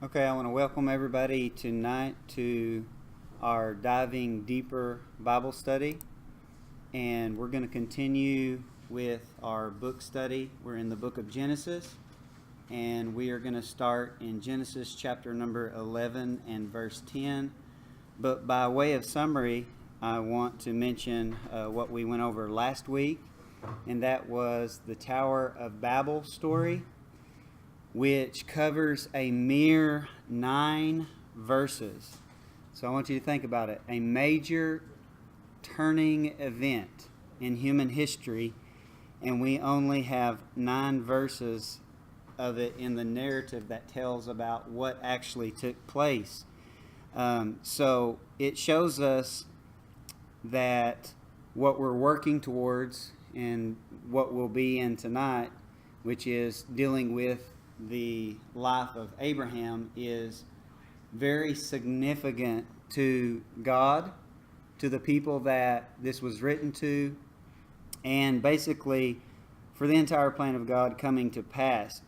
Okay, I want to welcome everybody tonight to our Diving Deeper Bible study. And we're going to continue with our book study. We're in the book of Genesis. And we are going to start in Genesis chapter number 11 and verse 10. But by way of summary, I want to mention what we went over last week. And that was the Tower of Babel story, which covers a mere 9 verses. So I want you to think about it. A major turning event in human history, and we only have 9 verses of it in the narrative that tells about what actually took place. So it shows us that what we're working towards and what we'll be in tonight, which is dealing with the life of Abraham, is very significant to God, to the people that this was written to, and basically for the entire plan of God coming to pass.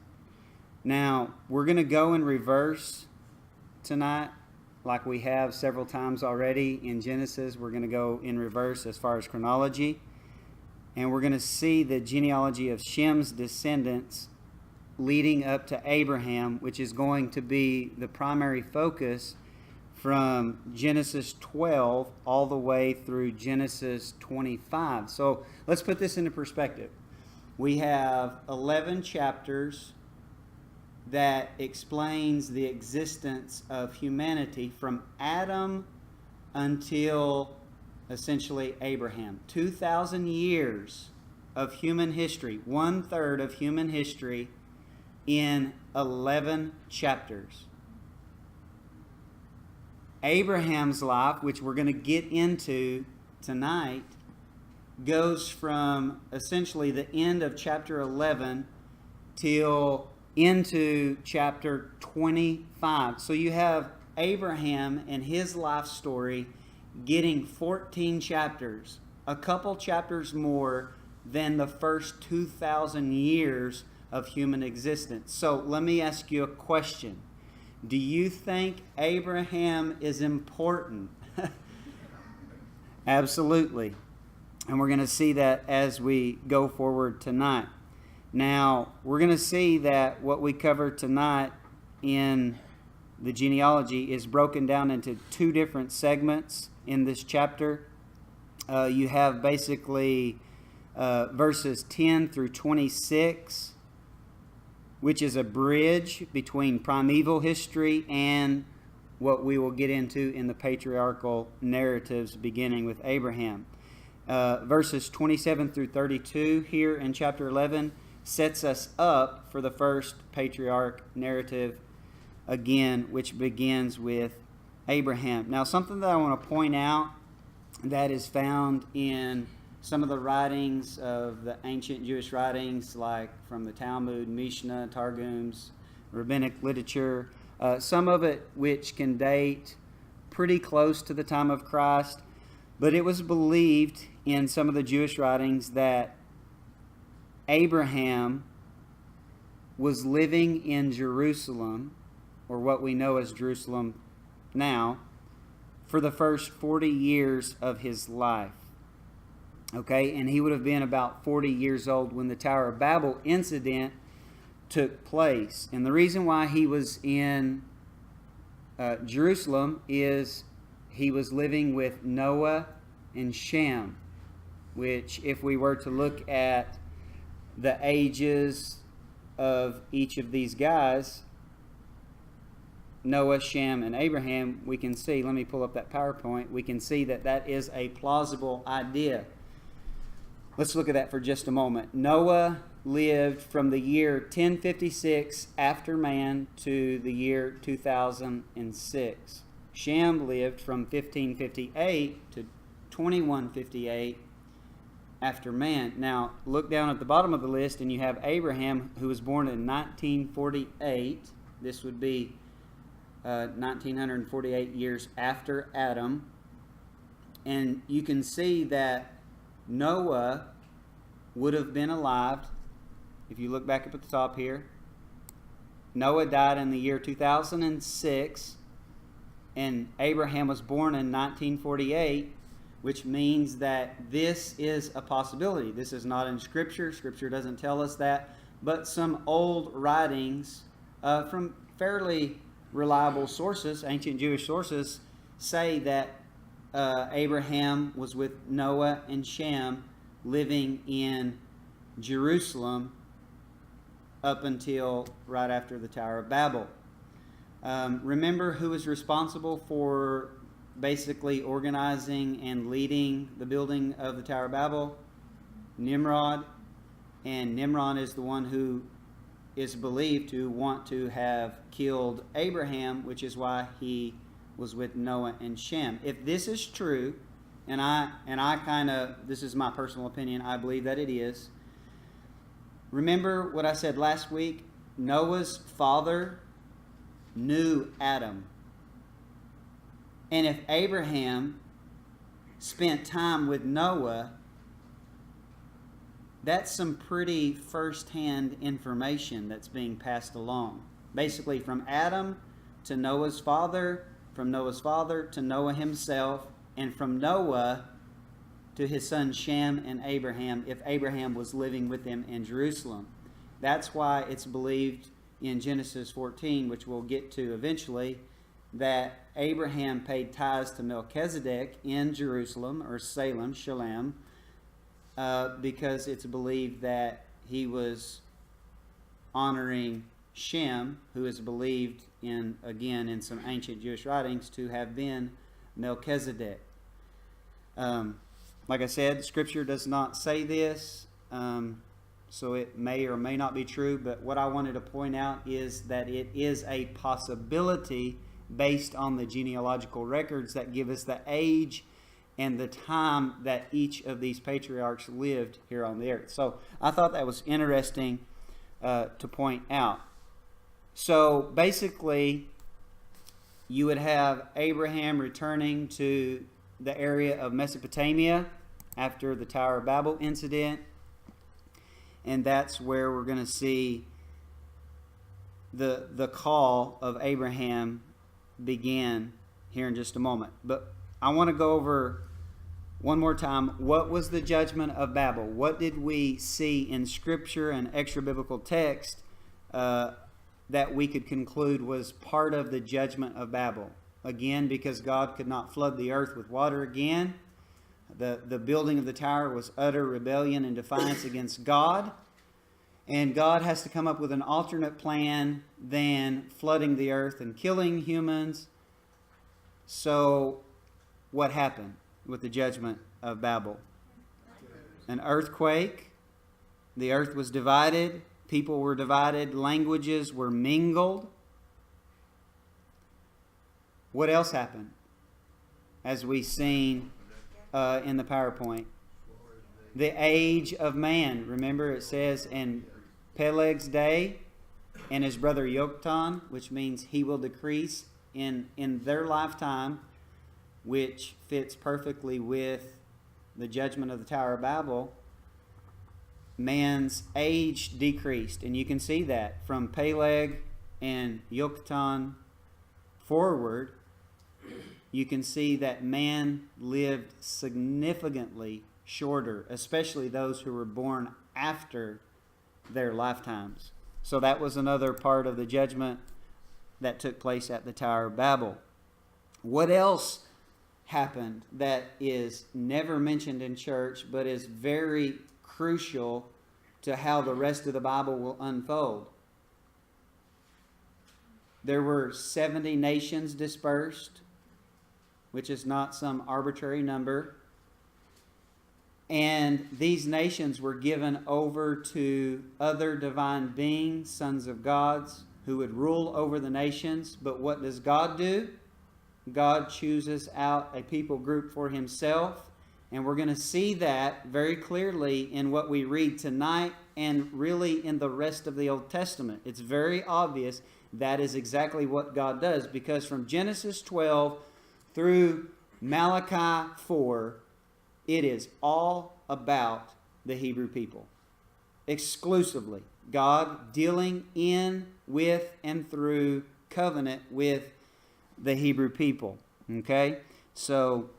Now, we're going to go in reverse tonight, like we have several times already in Genesis. We're going to go in reverse as far as chronology, and we're going to see the genealogy of Shem's descendants leading up to Abraham, which is going to be the primary focus from Genesis 12 all the way through Genesis 25. So let's put this into perspective. We have 11 chapters that explains the existence of humanity from Adam until essentially Abraham. 2,000 years of human history, 1/3 of human history in 11 chapters. Abraham's life, which we're going to get into tonight, goes from essentially the end of chapter 11 till into chapter 25. So you have Abraham and his life story getting 14 chapters, a couple chapters more than the first 2,000 years of human existence. So let me ask you a question. Do you think Abraham is important? Absolutely. And we're going to see that as we go forward tonight. Now, we're going to see that what we cover tonight in the genealogy is broken down into 2 different segments in this chapter. You have basically verses 10 through 26, which is a bridge between primeval history and what we will get into in the patriarchal narratives beginning with Abraham. Verses 27 through 32 here in chapter 11 sets us up for the first patriarch narrative again, which begins with Abraham. Now, something that I want to point out that is found in some of the writings of the ancient Jewish writings, like from the Talmud, Mishnah, Targums, rabbinic literature, some of it which can date pretty close to the time of Christ, but it was believed in some of the Jewish writings that Abraham was living in Jerusalem, or what we know as Jerusalem now, for the first 40 years of his life. Okay, and he would have been about 40 years old when the Tower of Babel incident took place. And the reason why he was in Jerusalem is he was living with Noah and Shem, which, if we were to look at the ages of each of these guys, Noah, Shem, and Abraham, we can see, let me pull up that PowerPoint, we can see that that is a plausible idea. Let's look at that for just a moment. Noah lived from the year 1056 after man to the year 2006. Shem lived from 1558 to 2158 after man. Now, look down at the bottom of the list, and you have Abraham, who was born in 1948. This would be 1948 years after Adam. And you can see that Noah would have been alive, if you look back up at the top here, Noah died in the year 2006, and Abraham was born in 1948, which means that this is a possibility. This is not in Scripture. Scripture doesn't tell us that. But some old writings from fairly reliable sources, ancient Jewish sources, say that Abraham was with Noah and Shem living in Jerusalem up until right after the Tower of Babel. Remember who was responsible for basically organizing and leading the building of the Tower of Babel? Nimrod. And Nimrod is the one who is believed to want to have killed Abraham, which is why he was with Noah and Shem. If this is true, and I kind of, this is my personal opinion, I believe that it is. Remember what I said last week? Noah's father knew Adam. And if Abraham spent time with Noah, that's some pretty first-hand information that's being passed along. Basically from Adam to Noah's father, from Noah's father to Noah himself, and from Noah to his son Shem and Abraham, if Abraham was living with them in Jerusalem. That's why it's believed in Genesis 14, which we'll get to eventually, that Abraham paid tithes to Melchizedek in Jerusalem, or Salem, Shalem, because it's believed that he was honoring Shem, who is believed in, again, in some ancient Jewish writings, to have been Melchizedek. Like I said, Scripture does not say this, so it may or may not be true, but what I wanted to point out is that it is a possibility based on the genealogical records that give us the age and the time that each of these patriarchs lived here on the earth. So I thought that was interesting to point out. So basically, you would have Abraham returning to the area of Mesopotamia after the Tower of Babel incident. And that's where we're going to see the call of Abraham begin here in just a moment. But I want to go over one more time, what was the judgment of Babel? What did we see in Scripture and extra-biblical text that we could conclude was part of the judgment of Babel? Again, because God could not flood the earth with water again. The building of the tower was utter rebellion and defiance against God. And God has to come up with an alternate plan than flooding the earth and killing humans. So what happened with the judgment of Babel? An earthquake. The earth was divided. People were divided. Languages were mingled. What else happened? As we've seen in the PowerPoint. The age of man. Remember it says in Peleg's day and his brother Yoktan, which means he will decrease in their lifetime, which fits perfectly with the judgment of the Tower of Babel. Man's age decreased. And you can see that from Peleg and Yoktan forward. You can see that man lived significantly shorter, especially those who were born after their lifetimes. So that was another part of the judgment that took place at the Tower of Babel. What else happened that is never mentioned in church but is very crucial to how the rest of the Bible will unfold? There were 70 nations dispersed, which is not some arbitrary number. And these nations were given over to other divine beings, sons of gods, who would rule over the nations. But what does God do? God chooses out a people group for himself. And we're going to see that very clearly in what we read tonight and really in the rest of the Old Testament. It's very obvious that is exactly what God does, because from Genesis 12 through Malachi 4, it is all about the Hebrew people. Exclusively. God dealing in, with, and through covenant with the Hebrew people. Okay? So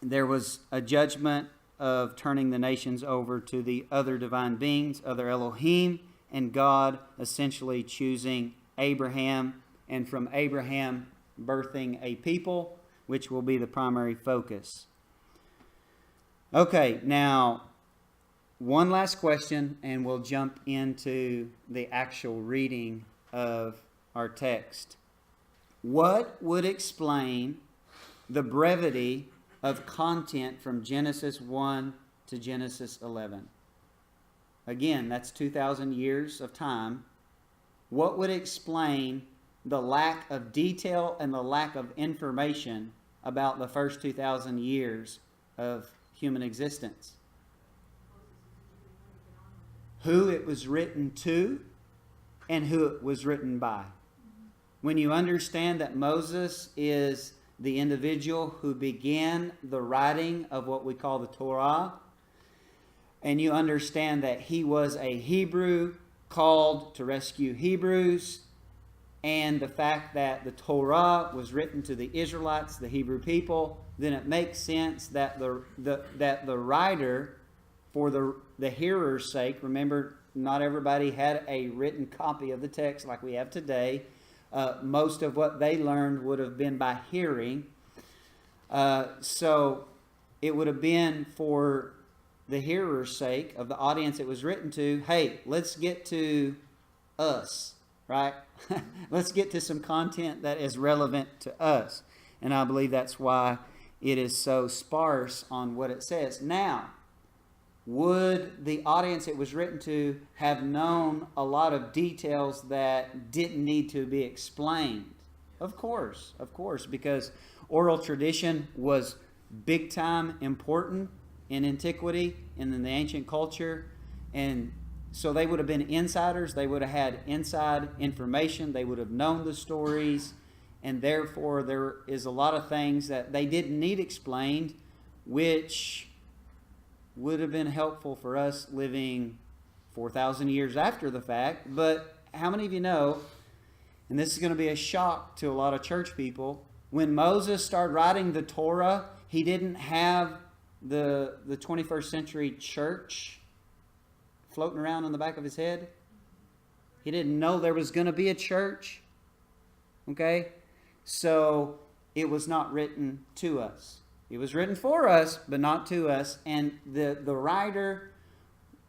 there was a judgment of turning the nations over to the other divine beings, other Elohim, and God essentially choosing Abraham, and from Abraham birthing a people, which will be the primary focus. Okay, now one last question, and we'll jump into the actual reading of our text. What would explain the brevity of content from Genesis 1 to Genesis 11? Again, that's 2,000 years of time. What would explain the lack of detail and the lack of information about the first 2,000 years of human existence? Who it was written to and who it was written by. When you understand that Moses is the individual who began the writing of what we call the Torah, and you understand that he was a Hebrew called to rescue Hebrews, and the fact that the Torah was written to the Israelites, the Hebrew people, then it makes sense that the writer, for the hearer's sake, remember, not everybody had a written copy of the text like we have today. Most of what they learned would have been by hearing. So it would have been for the hearer's sake, of the audience it was written to, hey, let's get to us, right? Let's get to some content that is relevant to us. And I believe that's why it is so sparse on what it says. Now, would the audience it was written to have known a lot of details that didn't need to be explained? Of course, because oral tradition was big time important in antiquity and in the ancient culture. And so they would have been insiders. They would have had inside information. They would have known the stories. And therefore, there is a lot of things that they didn't need explained, which would have been helpful for us living 4,000 years after the fact. But how many of you know, and this is going to be a shock to a lot of church people, when Moses started writing the Torah, he didn't have the 21st century church floating around on the back of his head. He didn't know there was going to be a church. Okay? So it was not written to us. It was written for us, but not to us. And the writer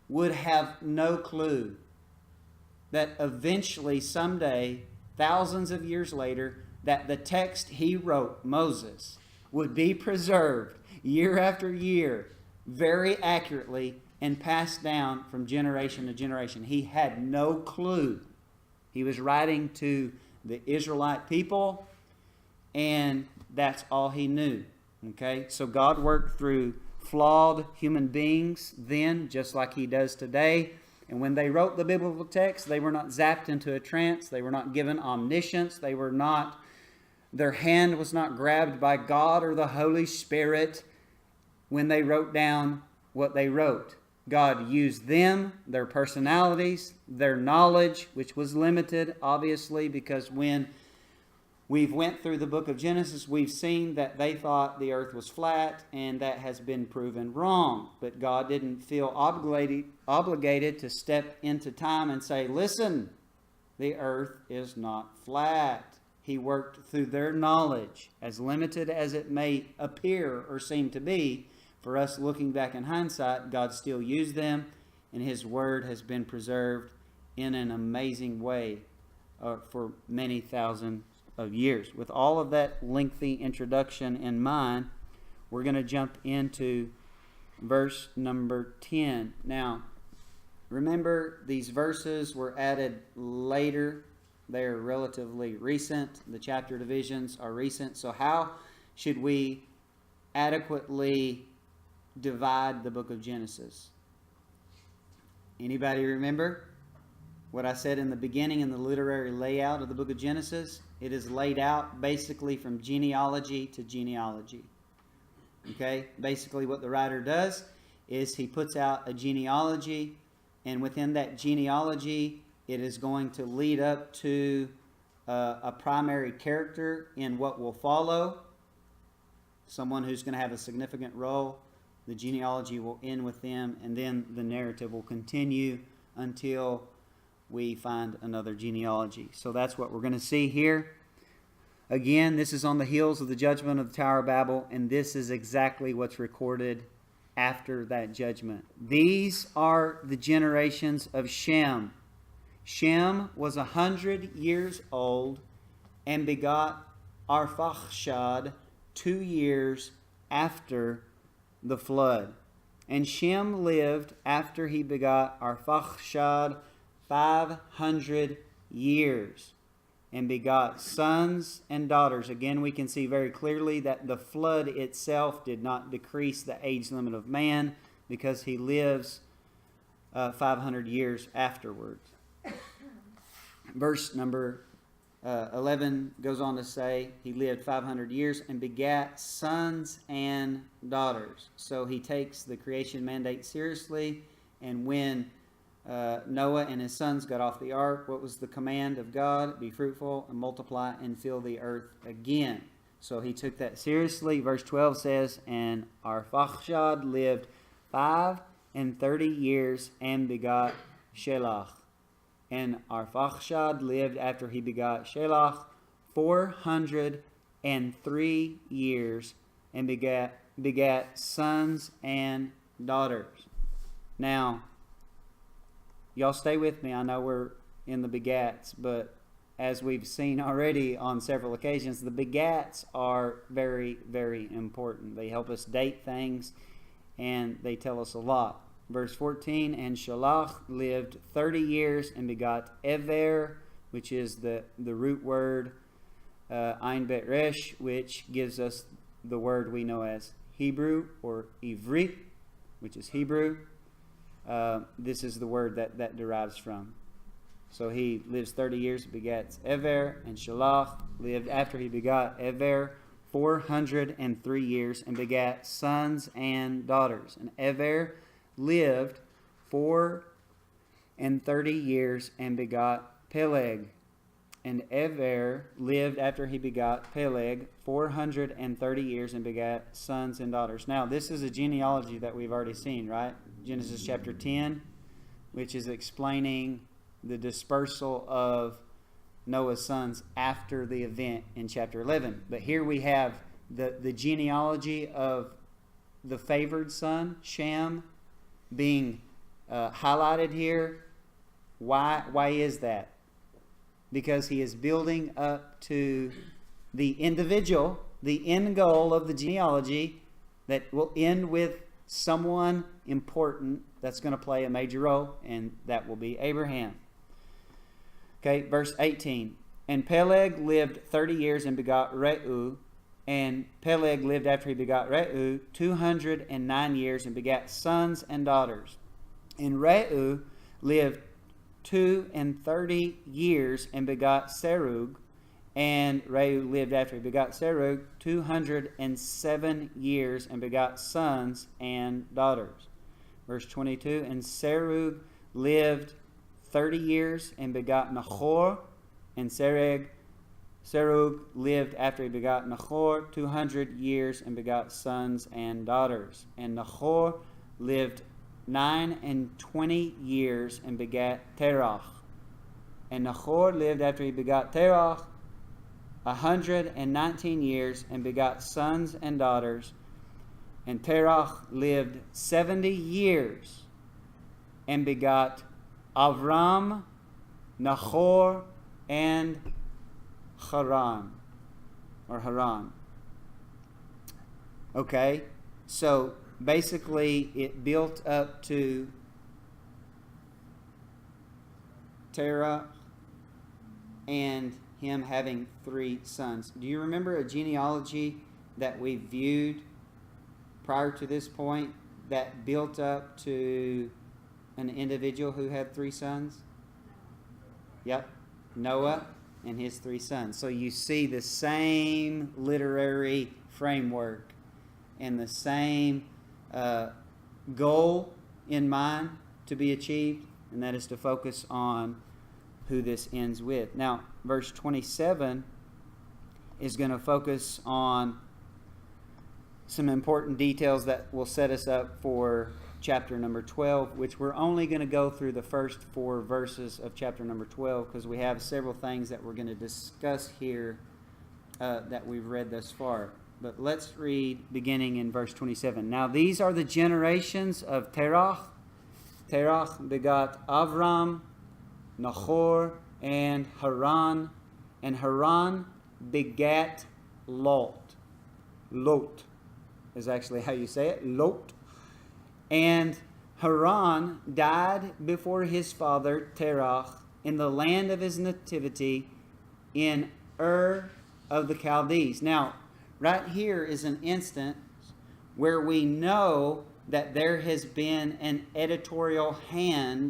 would have no clue that eventually, someday, thousands of years later, that the text he wrote, Moses, would be preserved year after year, very accurately, and passed down from generation to generation. He had no clue. He was writing to the Israelite people, and that's all he knew. Okay? So God worked through flawed human beings then, just like he does today. And when they wrote the biblical text, they were not zapped into a trance. They were not given omniscience. Their hand was not grabbed by God or the Holy Spirit when they wrote down what they wrote. God used them, their personalities, their knowledge, which was limited, obviously, because when we've went through the book of Genesis, we've seen that they thought the earth was flat, and that has been proven wrong. But God didn't feel obligated to step into time and say, listen, the earth is not flat. He worked through their knowledge, as limited as it may appear or seem to be. For us looking back in hindsight, God still used them, and his word has been preserved in an amazing way for many thousands of years. With all of that lengthy introduction in mind, we're going to jump into verse number 10. Now, remember, these verses were added later. They're relatively recent. The chapter divisions are recent. So how should we adequately divide the book of Genesis? Anybody remember what I said in the beginning in the literary layout of the book of Genesis? It is laid out basically from genealogy to genealogy. Okay? Basically what the writer does is he puts out a genealogy And within that genealogy, it is going to lead up to a primary character in what will follow, someone who's going to have a significant role. The genealogy will end with them, and then the narrative will continue until we find another genealogy. So that's what we're going to see here. Again, this is on the heels of the judgment of the Tower of Babel, and this is exactly what's recorded after that judgment. These are the generations of Shem. Shem was 100 years old and begot Arphaxad 2 years after the flood. And Shem lived after he begot Arphaxad 500 years and begot sons and daughters. Again, we can see very clearly that the flood itself did not decrease the age limit of man, because he lives 500 years afterwards. Verse number 11 goes on to say he lived 500 years and begat sons and daughters. So he takes the creation mandate seriously. And when Noah and his sons got off the ark, what was the command of God? Be fruitful and multiply and fill the earth again. So he took that seriously. Verse 12 says, and Arphaxad lived 35 years and begot Shelach. And Arphaxad lived after he begot Shelach 403 years and begat sons and daughters. Now, y'all stay with me. I know we're in the begats, but as we've seen already on several occasions, the begats are very, very important. They help us date things, and they tell us a lot. Verse 14, and Shelach lived 30 years and begot Ever, which is the root word Ein Bet Resh, which gives us the word we know as Hebrew or Ivrit, which is Hebrew. This is the word that derives from. So he lives 30 years, begats Ever, and Shelach lived after he begot Ever 403 years and begat sons and daughters. And Ever lived 430 years and begot Peleg. And Ever lived after he begot Peleg 430 years and begat sons and daughters. Now, this is a genealogy that we've already seen, right? Genesis chapter 10, which is explaining the dispersal of Noah's sons after the event in chapter 11. But here we have the genealogy of the favored son, Shem, being highlighted here. Why is that? Because he is building up to the individual, the end goal of the genealogy that will end with someone important that's going to play a major role, and that will be Abraham. Okay, verse 18. And Peleg lived 30 years and begot Reu. And Peleg lived after he begot Reu 209 years and begat sons and daughters. And Reu lived 32 years and begot Serug. And Reu lived after he begot Serug 207 years and begot sons and daughters. Verse 22, and Serug lived 30 years and begot Nahor. And Serug lived after he begot Nahor 200 years and begot sons and daughters. And Nahor lived 29 years and begat Terach. And Nahor lived after he begot Terach 119 years and begot sons and daughters. And Terach lived 70 years and begot Avram, Nahor, and Haran. Okay, so basically it built up to Terah and him having 3 sons. Do you remember a genealogy that we viewed prior to this point that built up to an individual who had 3 sons? Yep, Noah and his 3 sons. So you see the same literary framework and the same goal in mind to be achieved. and that is to focus on who this ends with. Now, verse 27 is going to focus on some important details that will set us up for chapter number 12, which we're only going to go through the first 4 verses of chapter number 12 because we have several things that we're going to discuss here that we've read thus far. But let's read beginning in verse 27. Now these are the generations of Terach. Terach begot Avram, Nahor, and Haran. And Haran begat Lot. Lot is actually how you say it. Lot. And Haran died before his father Terach in the land of his nativity in Ur of the Chaldees. Now, right here is an instance where we know that there has been an editorial hand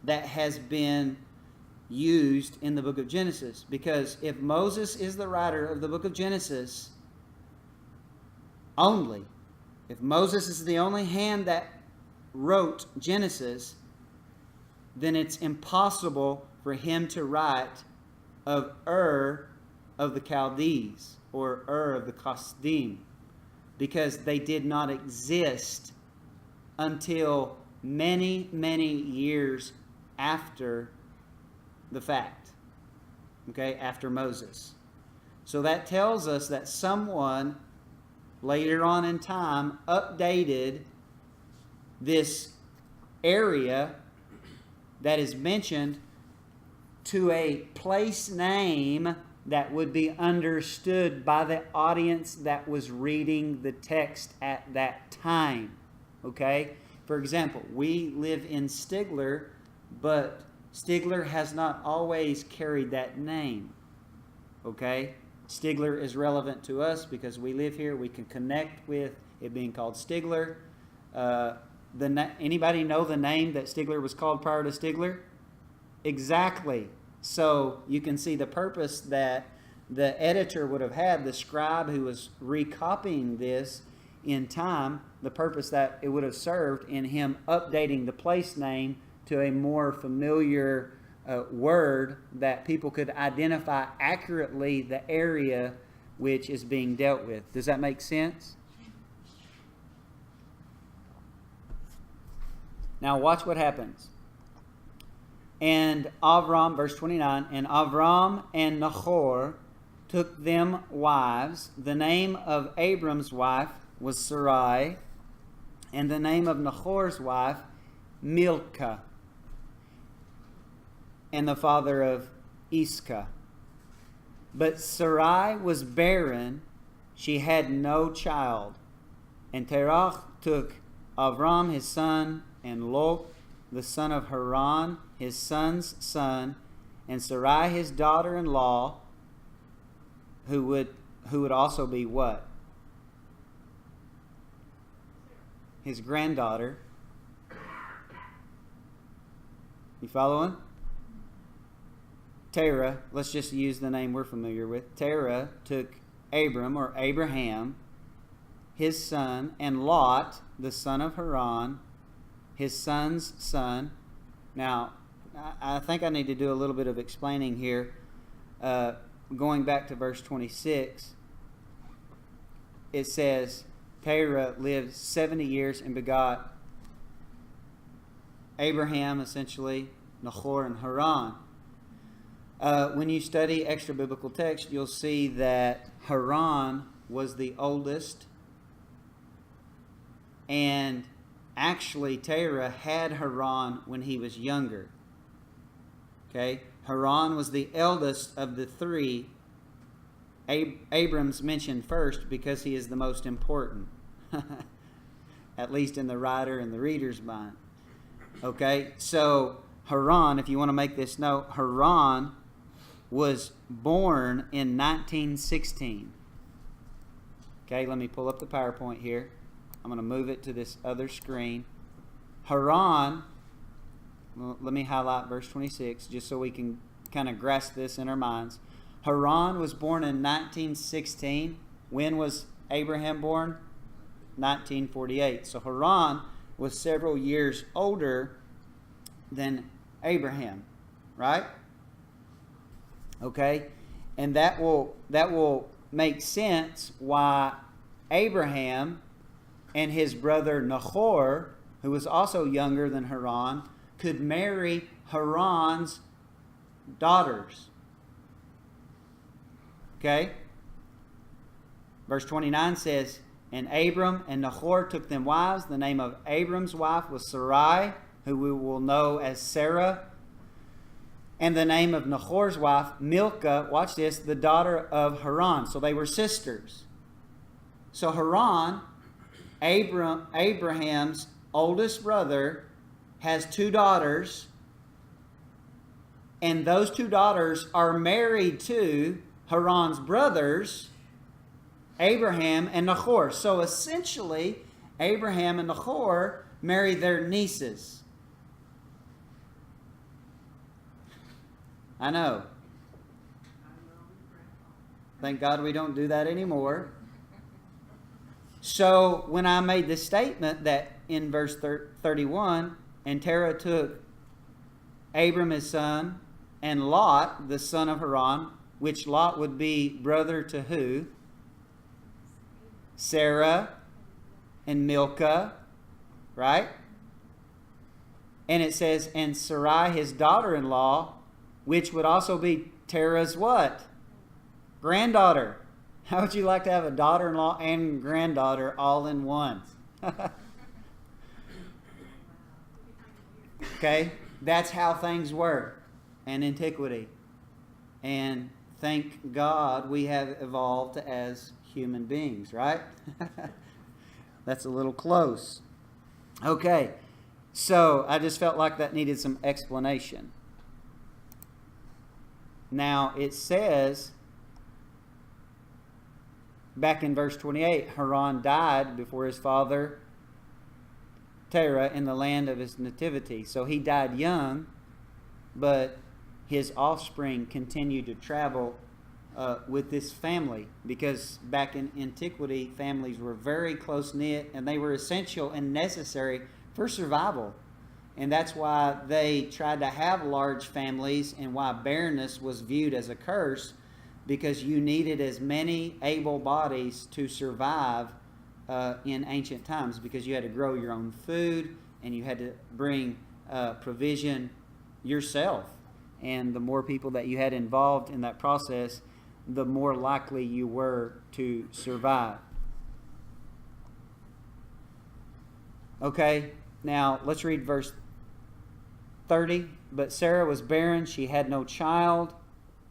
that has been used in the book of Genesis. Because if Moses is the writer of the book of Genesis only, if Moses is the only hand that wrote Genesis, then it's impossible for him to write of Ur of the Chaldees or Ur of the Kasdim, because they did not exist until many, many years after the fact. Okay, after Moses. So that tells us that someone later on in time updated this area that is mentioned to a place name that would be understood by the audience that was reading the text at that time. Okay? For example, we live in Stigler, but Stigler has not always carried that name. Okay? Stigler is relevant to us because we live here. We can connect with it being called Stigler. Anybody know the name that Stigler was called prior to Stigler? Exactly. So you can see the purpose that the editor would have had, the scribe who was recopying this in time, the purpose that it would have served in him updating the place name to a more familiar word that people could identify accurately the area which is being dealt with. Does that make sense? Now watch what happens. And Avram, verse 29, and Avram and Nahor took them wives. The name of Abram's wife was Sarai, and the name of Nahor's wife, Milcah, and the father of Iscah. But Sarai was barren, she had no child. And Terach took Avram his son, and Lot the son of Haran his son's son, and Sarai his daughter-in-law, who would also be what? His granddaughter. You following? Terah, let's just use the name we're familiar with. Terah took Abram, or Abraham, his son, and Lot, the son of Haran, his son's son. Now, I think I need to do a little bit of explaining here. Going back to verse 26, it says, Terah lived 70 years and begot Abraham, essentially, Nahor, and Haran. When you study extra biblical text, you'll see that Haran was the oldest, and actually Terah had Haran when he was younger. Okay, Haran was the eldest of the three. Abram's mentioned first because he is the most important, at least in the writer and the reader's mind. Okay, so Haran, if you want to make this note, Haran was born in 1916. Okay, let me pull up the PowerPoint here. I'm going to move it to this other screen. Haran, well, let me highlight verse 26 just so we can kind of grasp this in our minds. Haran was born in 1916. When was Abraham born? 1948. So Haran was several years older than Abraham, right? Okay, and that will make sense why Abraham and his brother Nahor, who was also younger than Haran, could marry Haran's daughters. Okay? Verse 29 says, and Abram and Nahor took them wives. The name of Abram's wife was Sarai, who we will know as Sarah. And the name of Nahor's wife, Milcah, watch this, the daughter of Haran. So they were sisters. So Haran, Abraham's oldest brother, has two daughters. And those two daughters are married to Haran's brothers, Abraham and Nahor. So essentially, Abraham and Nahor married their nieces. I know. Thank God we don't do that anymore. So when I made this statement that in verse 31, and Terah took Abram his son, and Lot, the son of Haran, which Lot would be brother to who? Sarah and Milcah, right? And it says, and Sarai, his daughter-in-law, which would also be Terah's what? Granddaughter. How would you like to have a daughter-in-law and granddaughter all in one? Okay? That's how things were in antiquity. And thank God we have evolved as human beings, right? That's a little close. Okay. So I just felt like that needed some explanation. Now it says, back in verse 28, Haran died before his father Terah in the land of his nativity. So he died young, but his offspring continued to travel with this family, because back in antiquity, families were very close-knit and they were essential and necessary for survival. And that's why they tried to have large families, and why barrenness was viewed as a curse, because you needed as many able bodies to survive in ancient times, because you had to grow your own food and you had to bring provision yourself. And the more people that you had involved in that process, the more likely you were to survive. Okay, now let's read verse 30. But Sarah was barren, she had no child.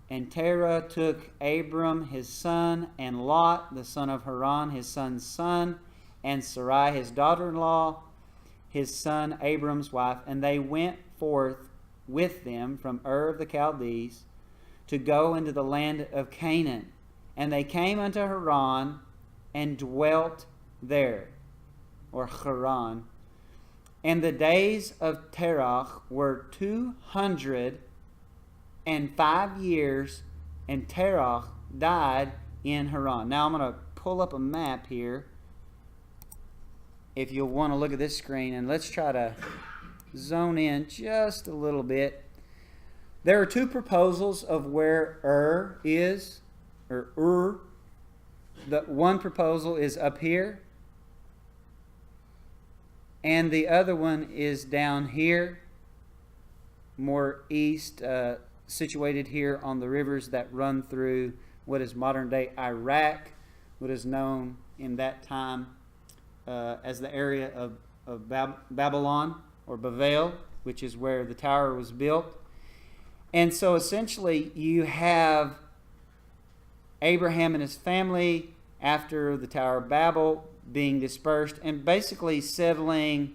And Terah took Abram his son, and Lot the son of Haran his son's son, and Sarai his daughter-in-law, his son Abram's wife, and they went forth with them from Ur of the Chaldees to go into the land of Canaan. And they came unto Haran and dwelt there, or Haran. And the days of Terah were 205 years, and Terah died in Haran. Now I'm going to pull up a map here, if you'll want to look at this screen, and let's try to zone in just a little bit. There are two proposals of where Ur is, or Ur. The one proposal is up here, and the other one is down here, more east, situated here on the rivers that run through what is modern-day Iraq, what is known in that time as the area of Babylon, or Babel, which is where the tower was built. And so essentially you have Abraham and his family after the Tower of Babel being dispersed and basically settling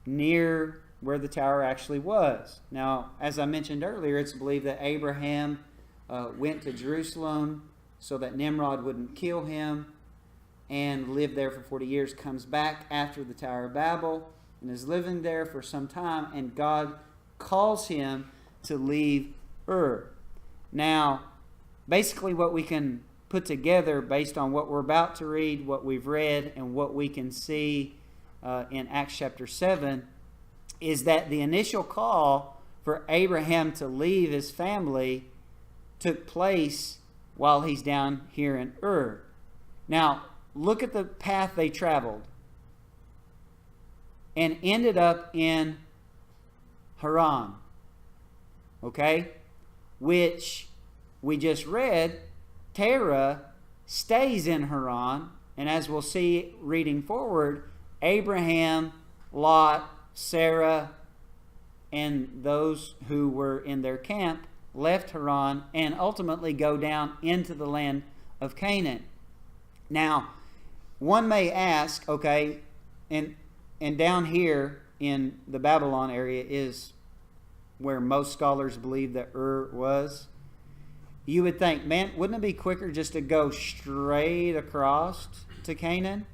near where the tower actually was. Now, as I mentioned earlier, it's believed that Abraham went to Jerusalem so that Nimrod wouldn't kill him, and lived there for 40 years, comes back after the Tower of Babel and is living there for some time, and God calls him to leave Ur. Now, basically what we can put together based on what we're about to read, what we've read, and what we can see in Acts chapter 7, is that the initial call for Abraham to leave his family took place while he's down here in Ur. Now, look at the path they traveled and ended up in Haran. Okay? Which we just read, Terah stays in Haran, and as we'll see reading forward, Abraham, Lot, Sarah, and those who were in their camp left Haran and ultimately go down into the land of Canaan. Now, one may ask, okay, and down here in the Babylon area is where most scholars believe that Ur was. You would think, man, wouldn't it be quicker just to go straight across to Canaan?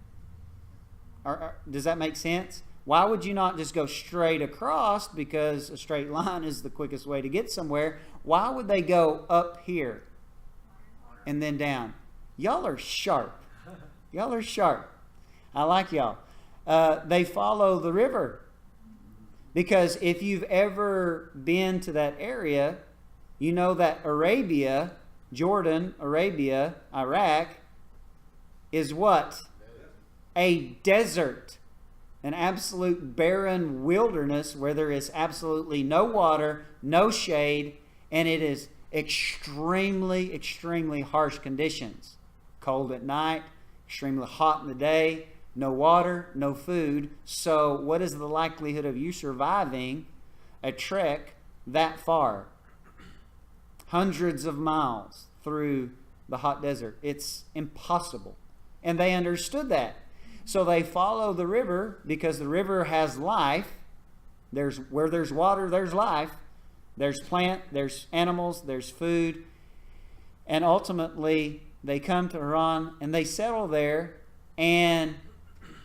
Or does that make sense? Why would you not just go straight across? Because a straight line is the quickest way to get somewhere. Why would they go up here and then down? Y'all are sharp. Y'all are sharp. I like y'all. They follow the river. Because if you've ever been to that area, you know that Arabia, Jordan, Arabia, Iraq, is what? A desert. An absolute barren wilderness where there is absolutely no water, no shade, and it is extremely, extremely harsh conditions. Cold at night, extremely hot in the day, no water, no food. So what is the likelihood of you surviving a trek that far? Hundreds of miles through the hot desert. It's impossible. And they understood that. So they follow the river because the river has life. Where there's water, there's life. There's plant, there's animals, there's food. And ultimately, they come to Haran and they settle there. And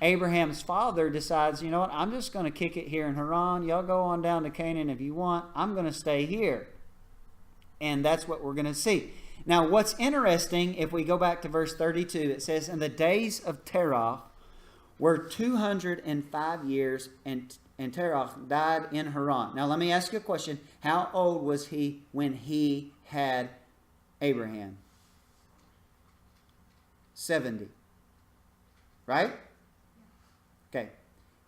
Abraham's father decides, you know what, I'm just going to kick it here in Haran. Y'all go on down to Canaan if you want. I'm going to stay here. And that's what we're going to see. Now, what's interesting, if we go back to verse 32, it says, "And the days of Terah were 205 years, and Terah died in Haran." Now, let me ask you a question. How old was he when he had Abraham? 70. Right? Okay.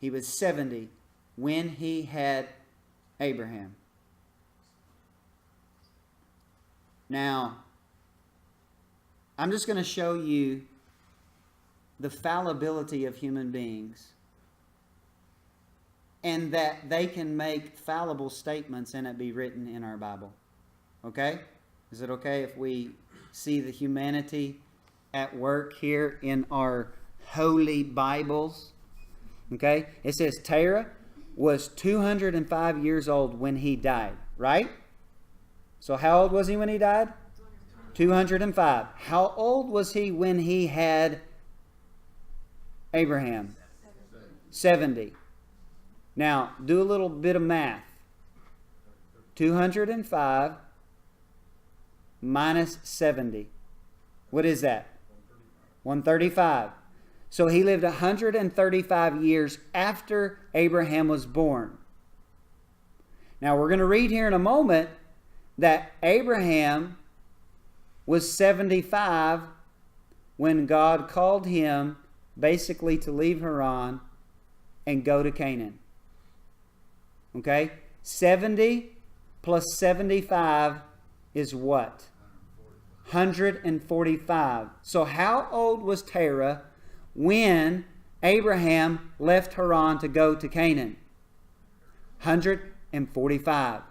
He was 70 when he had Abraham. Now, I'm just going to show you the fallibility of human beings and that they can make fallible statements and it be written in our Bible. Okay? Is it okay if we see the humanity at work here in our holy Bibles? Okay? It says Terah was 205 years old when he died, right? So how old was he when he died? 205. How old was he when he had Abraham? 70. Now, do a little bit of math. 205 minus 70. What is that? 135. So he lived 135 years after Abraham was born. Now, we're going to read here in a moment that Abraham was 75 when God called him basically to leave Haran and go to Canaan. Okay? 70 plus 75 is what? 145. So how old was Terah when Abraham left Haran to go to Canaan? 145.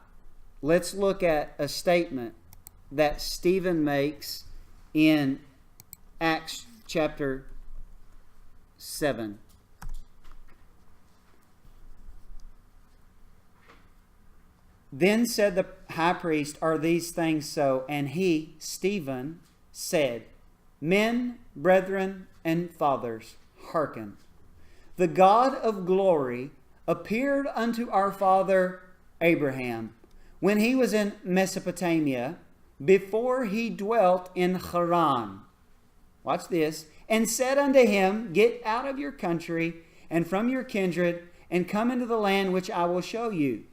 Let's look at a statement that Stephen makes in Acts chapter 7. Then said the high priest, "Are these things so?" And he, Stephen, said, "Men, brethren, and fathers, hearken. The God of glory appeared unto our father Abraham when he was in Mesopotamia, before he dwelt in Haran." Watch this. "And said unto him, Get out of your country and from your kindred and come into the land which I will show you.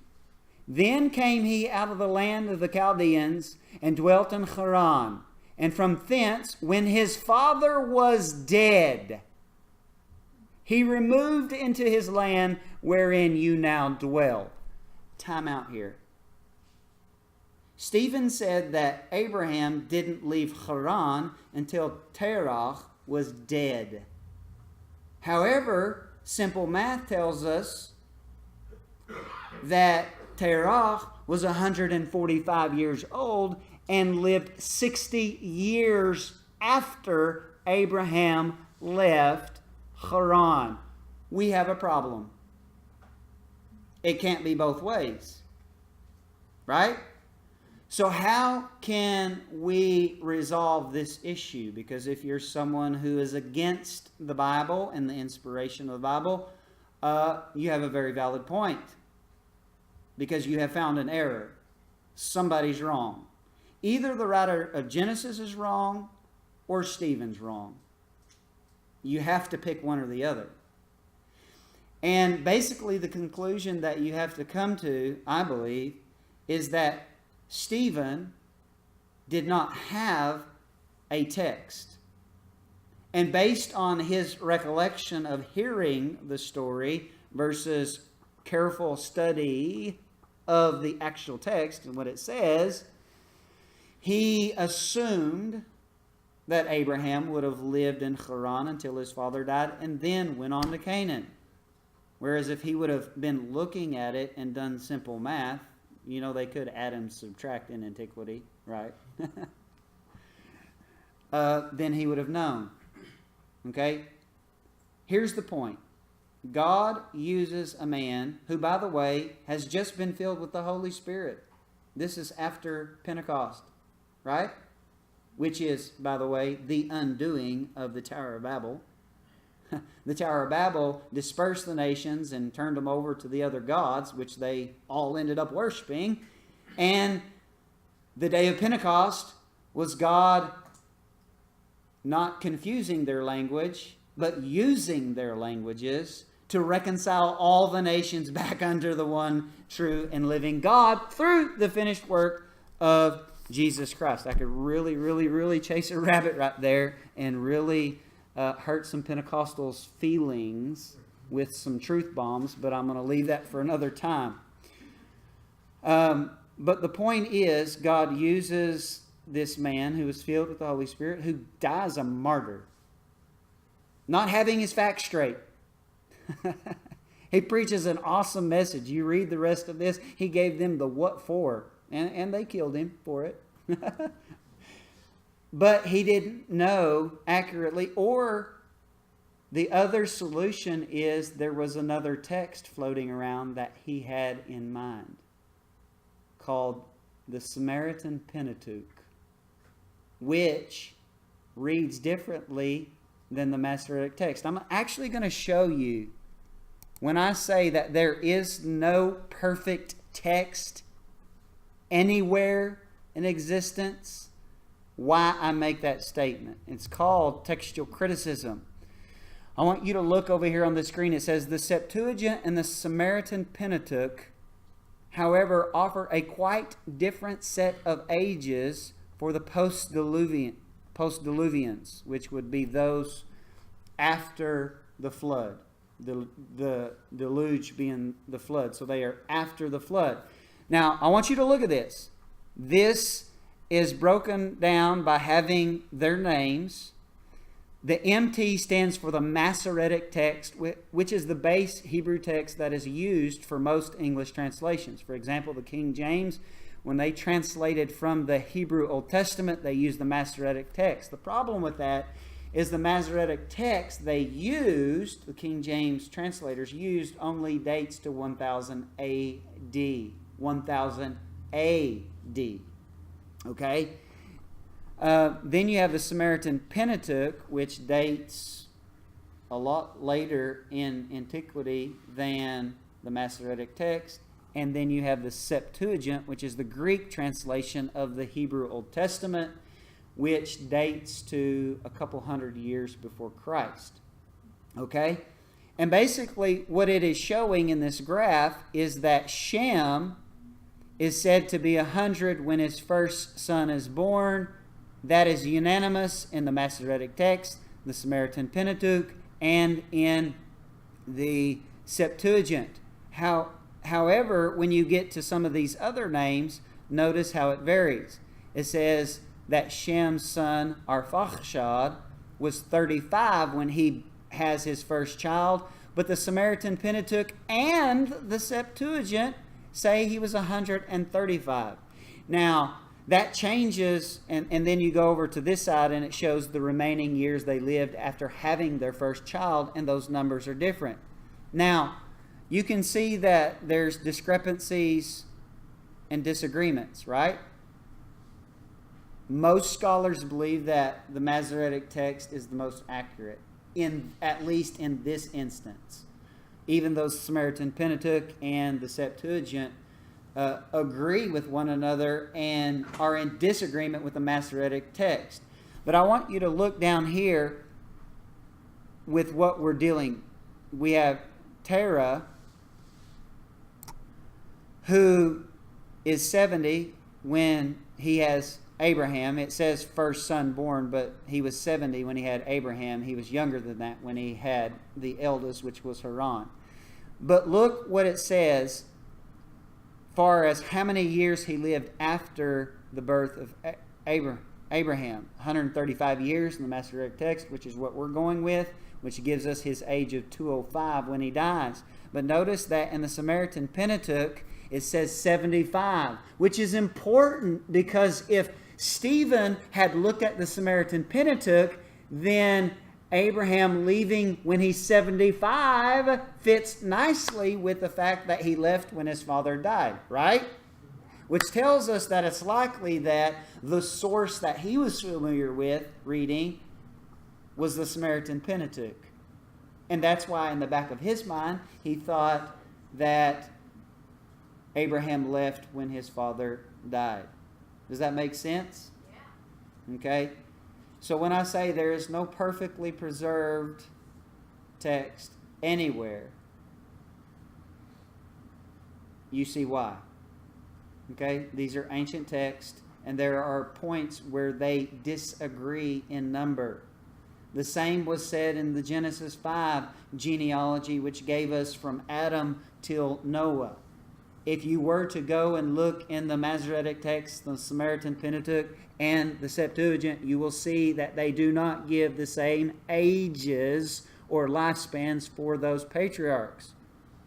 Then came he out of the land of the Chaldeans, and dwelt in Haran. And from thence, when his father was dead, he removed into his land wherein you now dwell. Time out here. Stephen said that Abraham didn't leave Haran until Terah was dead. However, simple math tells us that Terah was 145 years old and lived 60 years after Abraham left Haran. We have a problem. It can't be both ways. Right? So how can we resolve this issue? Because if you're someone who is against the Bible and the inspiration of the Bible, you have a very valid point. Because you have found an error. Somebody's wrong. Either the writer of Genesis is wrong or Stephen's wrong. You have to pick one or the other. And basically the conclusion that you have to come to, I believe, is that Stephen did not have a text. And based on his recollection of hearing the story versus careful study of the actual text and what it says, he assumed that Abraham would have lived in Haran until his father died and then went on to Canaan. Whereas if he would have been looking at it and done simple math, you know, they could add and subtract in antiquity, right? Then he would have known. Okay? Here's the point. God uses a man who, by the way, has just been filled with the Holy Spirit. This is after Pentecost, right? Which is, by the way, the undoing of the Tower of Babel. The Tower of Babel dispersed the nations and turned them over to the other gods, which they all ended up worshiping. And the day of Pentecost was God not confusing their language, but using their languages to reconcile all the nations back under the one true and living God through the finished work of Jesus Christ. I could really chase a rabbit right there and really hurt some Pentecostals' feelings with some truth bombs, but I'm going to leave that for another time. But the point is, God uses this man who is filled with the Holy Spirit, who dies a martyr, not having his facts straight. He preaches an awesome message. You read the rest of this. He gave them the what for, and they killed him for it. But he didn't know accurately, or the other solution is there was another text floating around that he had in mind called the Samaritan Pentateuch, which reads differently than the Masoretic text. I'm actually going to show you when I say that there is no perfect text anywhere in existence, why I make that statement. It's called Textual Criticism. I want you to look over here on the screen. It says the Septuagint and the Samaritan Pentateuch, however, offer a quite different set of ages for the post-Diluvians, which would be those after the flood. The deluge being the flood. So they are after the flood. Now, I want you to look at this. This is broken down by having their names. The MT stands for the Masoretic text, which is the base Hebrew text that is used for most English translations. For example, the King James, when they translated from the Hebrew Old Testament, they used the Masoretic text. The problem with that is the Masoretic text they used, the King James translators used, only dates to 1000 AD. 1000 AD. Okay? Then you have the Samaritan Pentateuch, which dates a lot later in antiquity than the Masoretic text. And then you have the Septuagint, which is the Greek translation of the Hebrew Old Testament, which dates to a couple hundred years before Christ. Okay? And basically what it is showing in this graph is that Shem is said to be 100 when his first son is born. That is unanimous in the Masoretic text, the Samaritan Pentateuch, and in the Septuagint. However, when you get to some of these other names, notice how it varies. It says that Shem's son, Arphaxad, was 35 when he has his first child, but the Samaritan Pentateuch and the Septuagint say he was 135. Now, that changes, and then you go over to this side and it shows the remaining years they lived after having their first child, and those numbers are different. Now, you can see that there's discrepancies and disagreements, right? Most scholars believe that the Masoretic text is the most accurate, at least in this instance. Even though the Samaritan Pentateuch and the Septuagint agree with one another and are in disagreement with the Masoretic text. But I want you to look down here with what we're dealing. We have Terah, who is 70 when he has Abraham. It says first son born, but he was 70 when he had Abraham. He was younger than that when he had the eldest, which was Haran. But look what it says far as how many years he lived after the birth of Abraham. 135 years in the Masoretic text, which is what we're going with, which gives us his age of 205 when he dies. But notice that in the Samaritan Pentateuch, it says 75, which is important because if Stephen had looked at the Samaritan Pentateuch, then Abraham leaving when he's 75 fits nicely with the fact that he left when his father died, right? Which tells us that it's likely that the source that he was familiar with reading was the Samaritan Pentateuch. And that's why in the back of his mind, he thought that Abraham left when his father died. Does that make sense? Yeah. Okay. So when I say there is no perfectly preserved text anywhere, you see why. Okay? These are ancient texts, and there are points where they disagree in number. The same was said in the Genesis 5 genealogy, which gave us from Adam till Noah. If you were to go and look in the Masoretic text, the Samaritan Pentateuch, and the Septuagint, you will see that they do not give the same ages or lifespans for those patriarchs.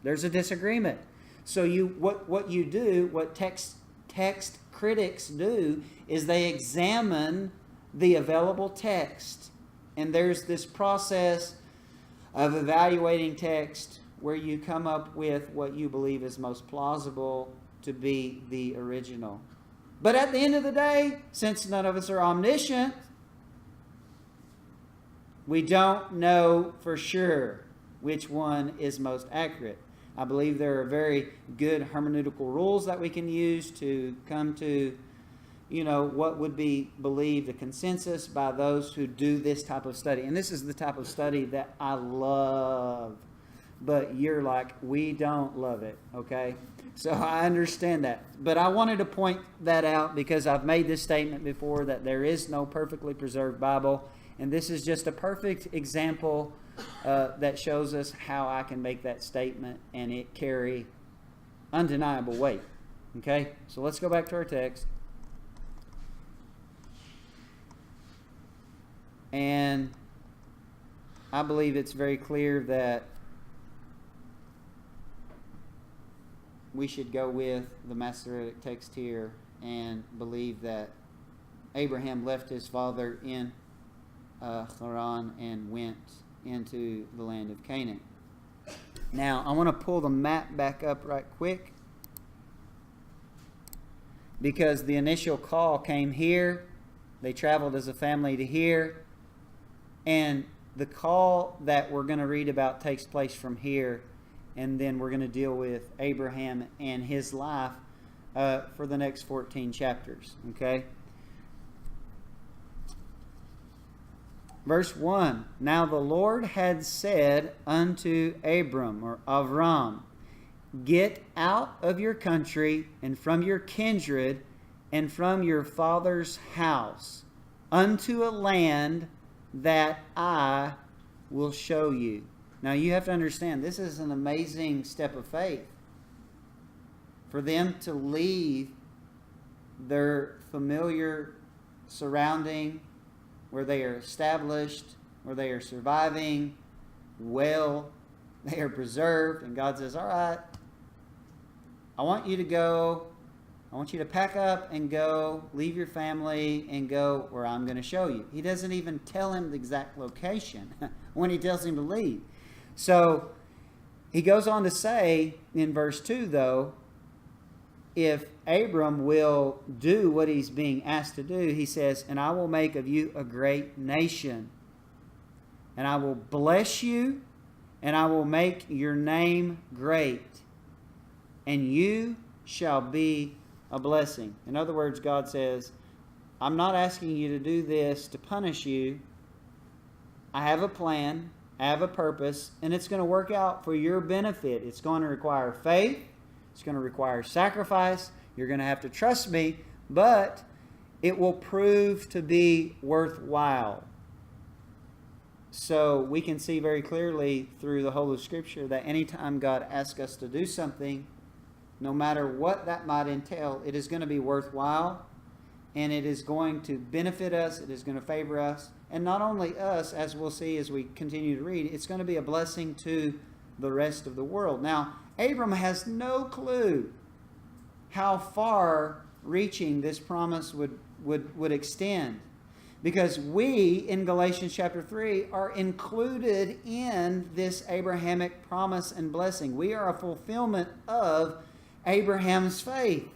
There's a disagreement. So what text critics do is they examine the available text. And there's this process of evaluating text where you come up with what you believe is most plausible to be the original. But at the end of the day, since none of us are omniscient, we don't know for sure which one is most accurate. I believe there are very good hermeneutical rules that we can use to come to, what would be believed a consensus by those who do this type of study. And this is the type of study that I love. But you're like, we don't love it, okay? So I understand that. But I wanted to point that out because I've made this statement before that there is no perfectly preserved Bible. And this is just a perfect example that shows us how I can make that statement and it carry undeniable weight. Okay? So let's go back to our text. And I believe it's very clear that we should go with the Masoretic text here and believe that Abraham left his father in Haran and went into the land of Canaan. Now, I want to pull the map back up right quick because the initial call came here. They traveled as a family to here. And the call that we're going to read about takes place from here. And then we're going to deal with Abraham and his life for the next 14 chapters. Okay? Verse 1, Now the Lord had said unto Abram, or Avram, Get out of your country, and from your kindred, and from your father's house, unto a land that I will show you. Now you have to understand, this is an amazing step of faith. For them to leave their familiar surrounding, where they are established, where they are surviving well, they are preserved, and God says, all right, I want you to go, I want you to pack up and go, leave your family and go where I'm going to show you. He doesn't even tell him the exact location when he tells him to leave. So he goes on to say in verse 2, though, if Abram will do what he's being asked to do, he says, and I will make of you a great nation, and I will bless you, and I will make your name great, and you shall be a blessing. In other words, God says, I'm not asking you to do this to punish you. I have a plan, I have a purpose, and it's going to work out for your benefit. It's going to require faith. It's going to require sacrifice. You're going to have to trust me, but it will prove to be worthwhile. So we can see very clearly through the whole of Scripture that anytime God asks us to do something, no matter what that might entail, it is going to be worthwhile, and it is going to benefit us, it is going to favor us, and not only us, as we'll see as we continue to read, it's going to be a blessing to the rest of the world. Now, Abram has no clue how far reaching this promise would extend, because we, in Galatians chapter 3, are included in this Abrahamic promise and blessing. We are a fulfillment of Abraham's faith.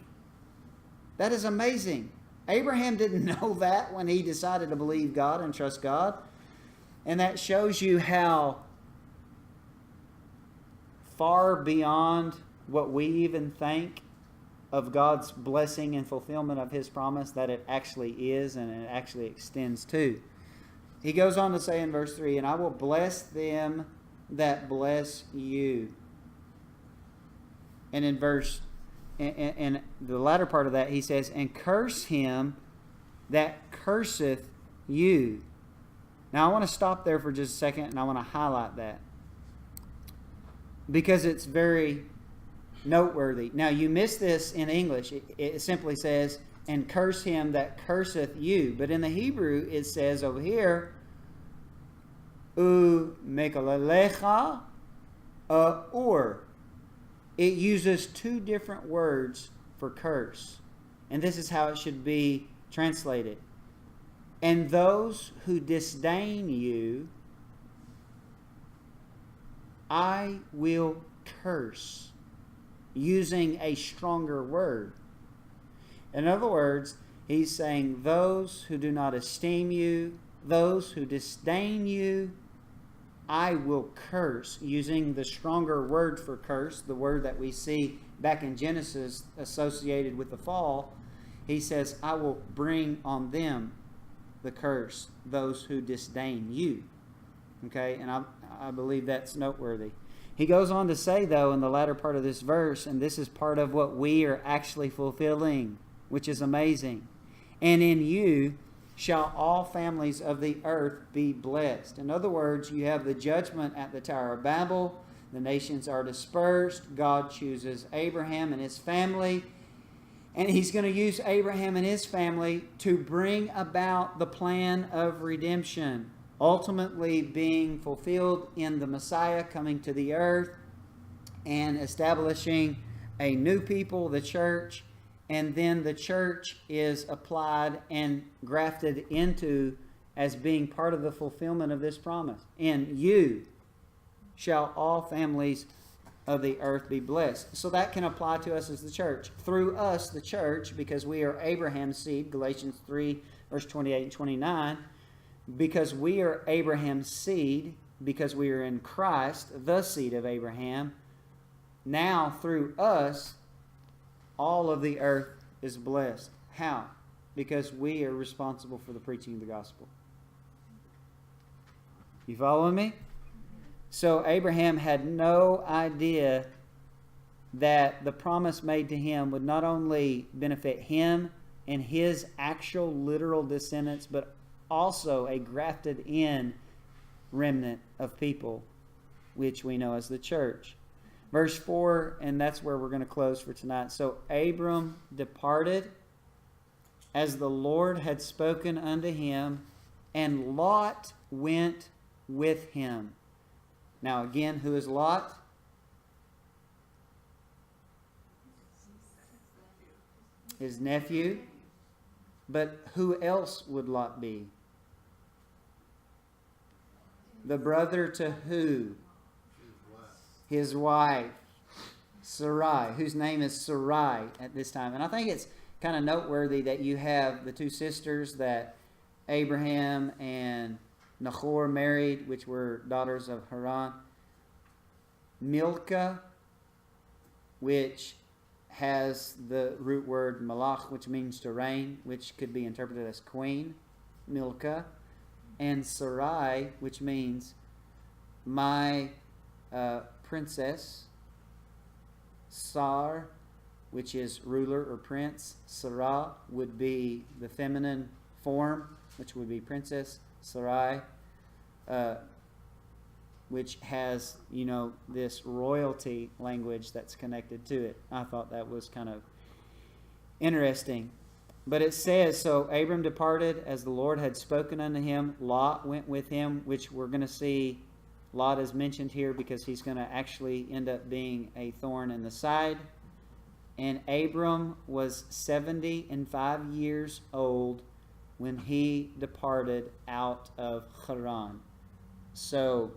That is amazing. Abraham didn't know that when he decided to believe God and trust God. And that shows you how far beyond what we even think of God's blessing and fulfillment of His promise that it actually is, and it actually extends to. He goes on to say in verse 3, and I will bless them that bless you. And in in the latter part of that, he says, and curse him that curseth you. Now I want to stop there for just a second, and I want to highlight that, because it's very noteworthy. Now you miss this in English. It simply says, and curse him that curseth you. But in the Hebrew, it says over here, U mekalelecha ur. It uses two different words for curse. And this is how it should be translated. And those who disdain you, I will curse, using a stronger word. In other words, he's saying those who do not esteem you, those who disdain you, I will curse, using the stronger word for curse, the word that we see back in Genesis associated with the fall. He says, I will bring on them the curse, those who disdain you. Okay, and I believe that's noteworthy. He goes on to say, though, in the latter part of this verse, and this is part of what we are actually fulfilling, which is amazing. And in you shall all families of the earth be blessed. In other words, you have the judgment at the Tower of Babel. The nations are dispersed. God chooses Abraham and his family. And he's going to use Abraham and his family to bring about the plan of redemption, ultimately being fulfilled in the Messiah coming to the earth and establishing a new people, the church. And then the church is applied and grafted into as being part of the fulfillment of this promise. In you shall all families of the earth be blessed. So that can apply to us as the church. Through us, the church, because we are Abraham's seed, Galatians 3, verse 28 and 29, because we are Abraham's seed, because we are in Christ, the seed of Abraham, now through us, all of the earth is blessed. How? Because we are responsible for the preaching of the gospel. You following me? So Abraham had no idea that the promise made to him would not only benefit him and his actual literal descendants, but also a grafted in remnant of people, which we know as the church. Verse 4, and that's where we're going to close for tonight. So Abram departed as the Lord had spoken unto him, and Lot went with him. Now again, who is Lot? His nephew. But who else would Lot be? The brother to who? His wife, Sarai, whose name is Sarai at this time. And I think it's kind of noteworthy that you have the two sisters that Abraham and Nahor married, which were daughters of Haran. Milcah, which has the root word malach, which means to reign, which could be interpreted as queen, Milcah. And Sarai, which means my princess. Sar, which is ruler or prince. Sarah would be the feminine form, which would be princess. Sarai, which has, this royalty language that's connected to it. I thought that was kind of interesting. But it says, so Abram departed as the Lord had spoken unto him. Lot went with him, which we're going to see Lot is mentioned here because he's going to actually end up being a thorn in the side. And Abram was 75 years old when he departed out of Haran. So,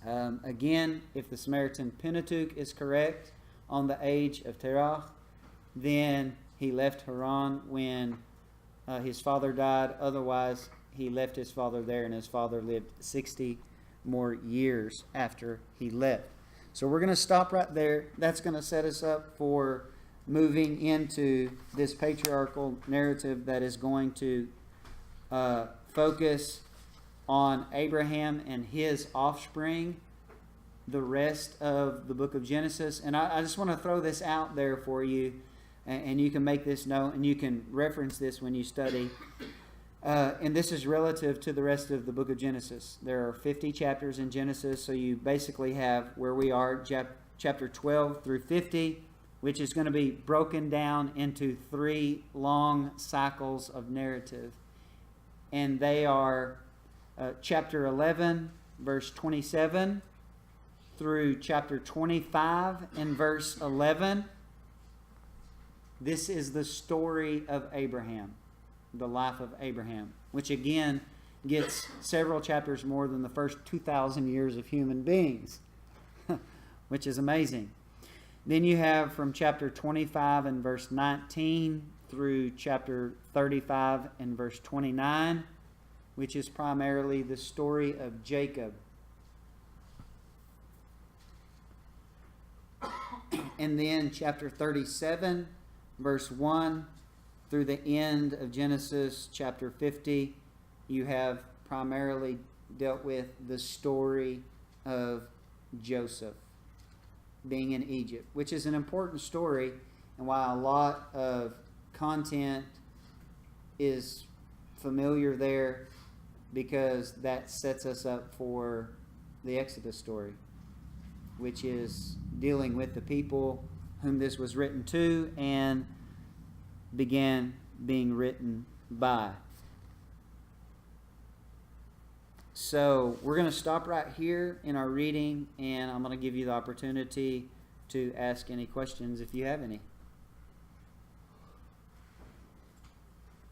again, if the Samaritan Pentateuch is correct on the age of Terah, then he left Haran when his father died. Otherwise, he left his father there, and his father lived 60 more years after he left. So we're going to stop right there. That's going to set us up for moving into this patriarchal narrative that is going to focus on Abraham and his offspring the rest of the book of Genesis. And I just want to throw this out there for you, and you can make this note, and you can reference this when you study. And this is relative to the rest of the book of Genesis. There are 50 chapters in Genesis, so you basically have where we are, chapter 12 through 50, which is going to be broken down into 3 long cycles of narrative. And they are chapter 11, verse 27, through chapter 25 and verse 11. This is the story of Abraham, the life of Abraham, which again gets several chapters more than the first 2,000 years of human beings, which is amazing. Then you have from chapter 25 and verse 19 through chapter 35 and verse 29, which is primarily the story of Jacob. And then chapter 37, verse 1 through the end of Genesis chapter 50, you have primarily dealt with the story of Joseph being in Egypt, which is an important story, and why a lot of content is familiar there, because that sets us up for the Exodus story, which is dealing with the people whom this was written to and began being written by. So we're going to stop right here in our reading, and I'm going to give you the opportunity to ask any questions if you have any.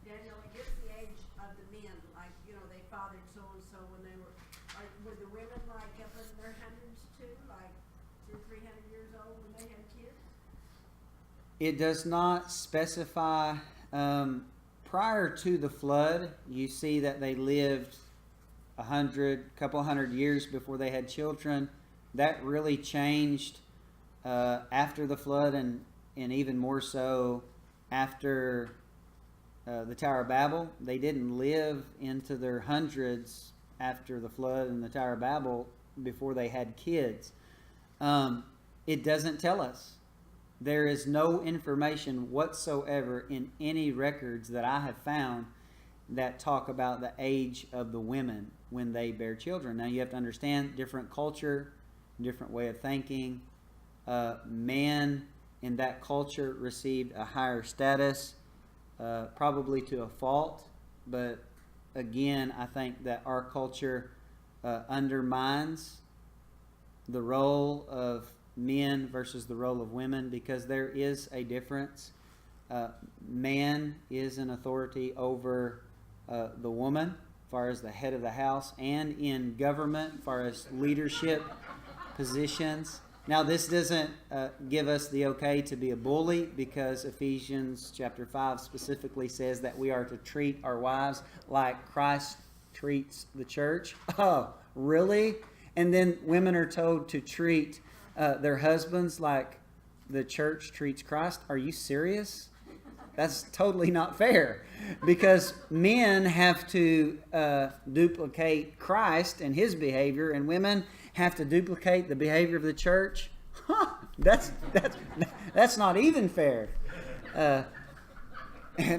Daniel, I guess the age of the men, like, they fathered so-and-so when they were the women like up in their hundreds too, like 200 or 300 years old when they had kids? It does not specify. Prior to the flood, you see that they lived couple hundred years before they had children. That really changed after the flood, and even more so after the Tower of Babel. They didn't live into their hundreds after the flood and the Tower of Babel before they had kids. It doesn't tell us. There is no information whatsoever in any records that I have found that talk about the age of the women when they bear children. Now you have to understand, different culture, different way of thinking. Men in that culture received a higher status, probably to a fault. But again, I think that our culture undermines the role of men versus the role of women, because there is a difference. Man is an authority over the woman as far as the head of the house, and in government as far as leadership positions. Now this doesn't give us the okay to be a bully, because Ephesians chapter 5 specifically says that we are to treat our wives like Christ treats the church. Oh, really? And then women are told to treat their husbands like the church treats Christ. Are you serious? That's totally not fair, because men have to duplicate Christ and his behavior, and women have to duplicate the behavior of the church. That's not even fair.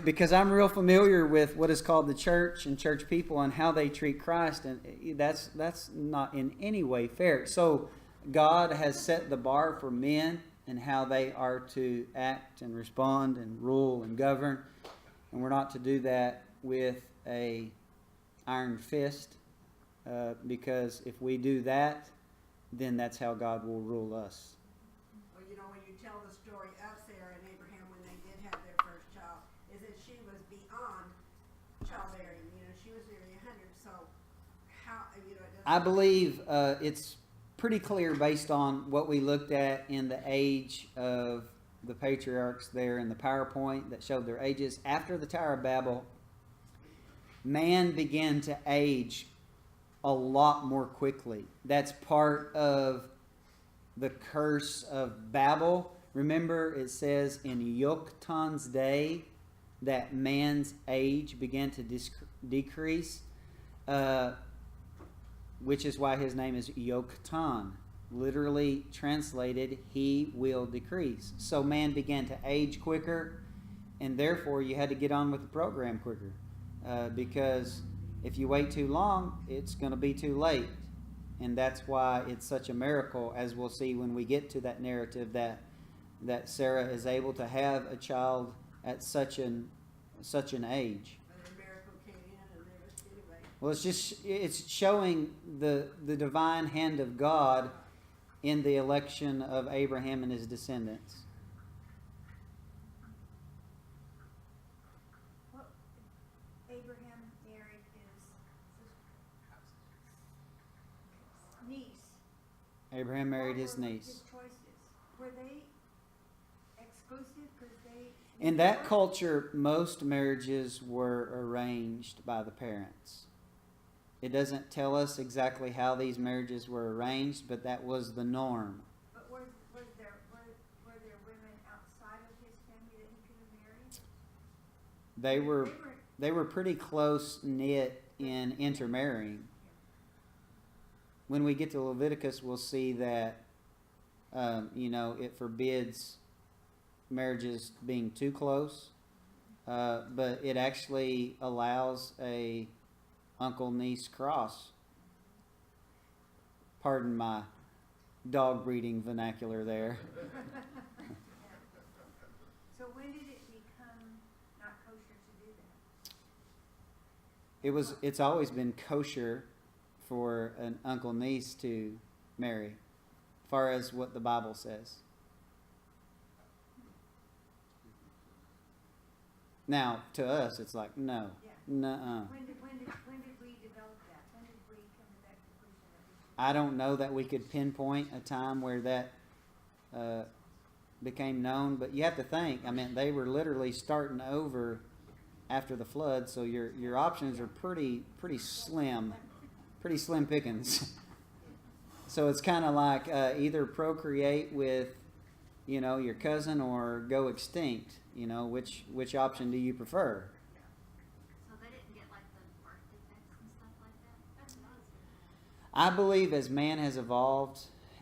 Because I'm real familiar with what is called the church and church people and how they treat Christ, and that's not in any way fair. So God has set the bar for men and how they are to act and respond and rule and govern. And we're not to do that with a iron fist, because if we do that, then that's how God will rule us. Well, when you tell the story of Sarah and Abraham when they did have their first child, is that she was beyond childbearing. She was nearly 100. So how, I believe it's pretty clear based on what we looked at in the age of the patriarchs there in the PowerPoint that showed their ages. After the Tower of Babel, man began to age a lot more quickly. That's part of the curse of Babel. Remember, it says in Yoktan's day that man's age began to decrease, which is why his name is Yoktan. Literally translated, he will decrease. So man began to age quicker, and therefore you had to get on with the program quicker, because if you wait too long, it's going to be too late. And that's why it's such a miracle, as we'll see when we get to that narrative, that Sarah is able to have a child at such an age. Well, it's showing the divine hand of God in the election of Abraham and his descendants. Well, Abraham married his niece. Abraham married his niece. His choices, were they exclusive? Because in that culture, most marriages were arranged by the parents. It doesn't tell us exactly how these marriages were arranged, but that was the norm. But were there women outside of his family that he could have married? They were pretty close knit in intermarrying. When we get to Leviticus, we'll see that it forbids marriages being too close, but it actually allows a uncle-niece cross. Pardon my dog breeding vernacular there. So when did it become not kosher to do that? It's always been kosher for an uncle-niece to marry, as far as what the Bible says. Now, to us, it's like, no. Yeah. Nuh-uh. When did we develop that? When did we come to that conclusion that we should? I don't know that we could pinpoint a time where that became known, but you have to think, they were literally starting over after the flood, so your options are pretty slim pickings. So it's kind of like either procreate with, your cousin, or go extinct. Which option do you prefer? So they didn't get like the birth defects and stuff like that? I believe as man has evolved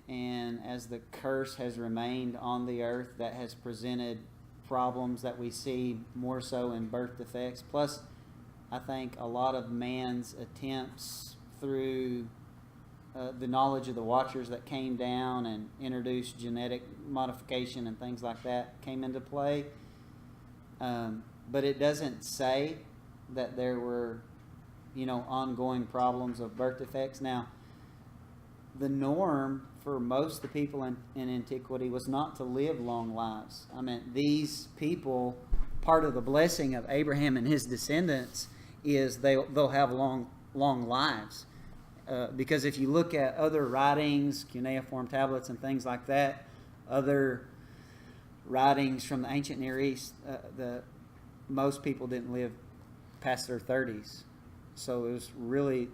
and as the curse has remained on the earth, that has presented problems that we see more so in birth defects. Plus, I think a lot of man's attempts through the knowledge of the Watchers that came down and introduced genetic modification and things like that came into play. But it doesn't say that there were, ongoing problems of birth defects. Now, the norm for most of the people in antiquity was not to live long lives. I mean, these people, part of the blessing of Abraham and his descendants is they'll have long lives. Because if you look at other writings, cuneiform tablets and things like that, other writings from the ancient Near East, most people didn't live past their 30s. So it was really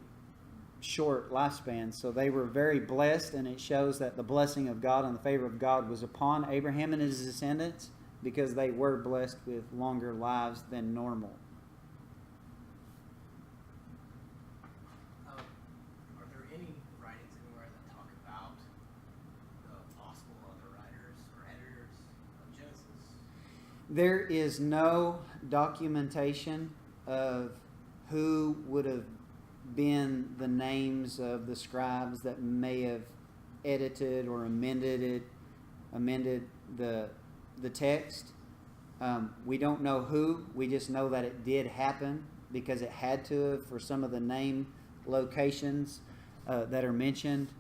short lifespan. So they were very blessed, and it shows that the blessing of God and the favor of God was upon Abraham and his descendants because they were blessed with longer lives than normal. Are there any writings anywhere that talk about the possible other writers or editors of Genesis? There is no documentation of who would have been the names of the scribes that may have edited or amended the text. We don't know who. We just know that it did happen because it had to have, for some of the name locations that are mentioned.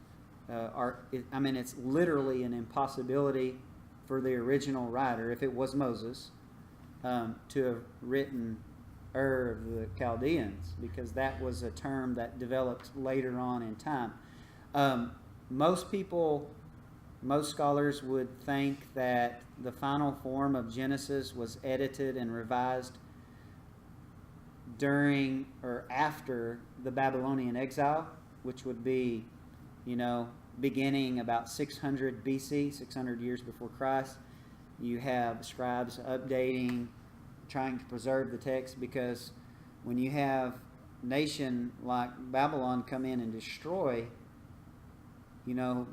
It's literally an impossibility for the original writer, if it was Moses, to have written Ur of the Chaldeans, because that was a term that developed later on in time. Most scholars would think that the final form of Genesis was edited and revised during or after the Babylonian exile, which would be, beginning about 600 BC, 600 years before Christ. You have scribes updating, trying to preserve the text, because when you have a nation like Babylon come in and destroy,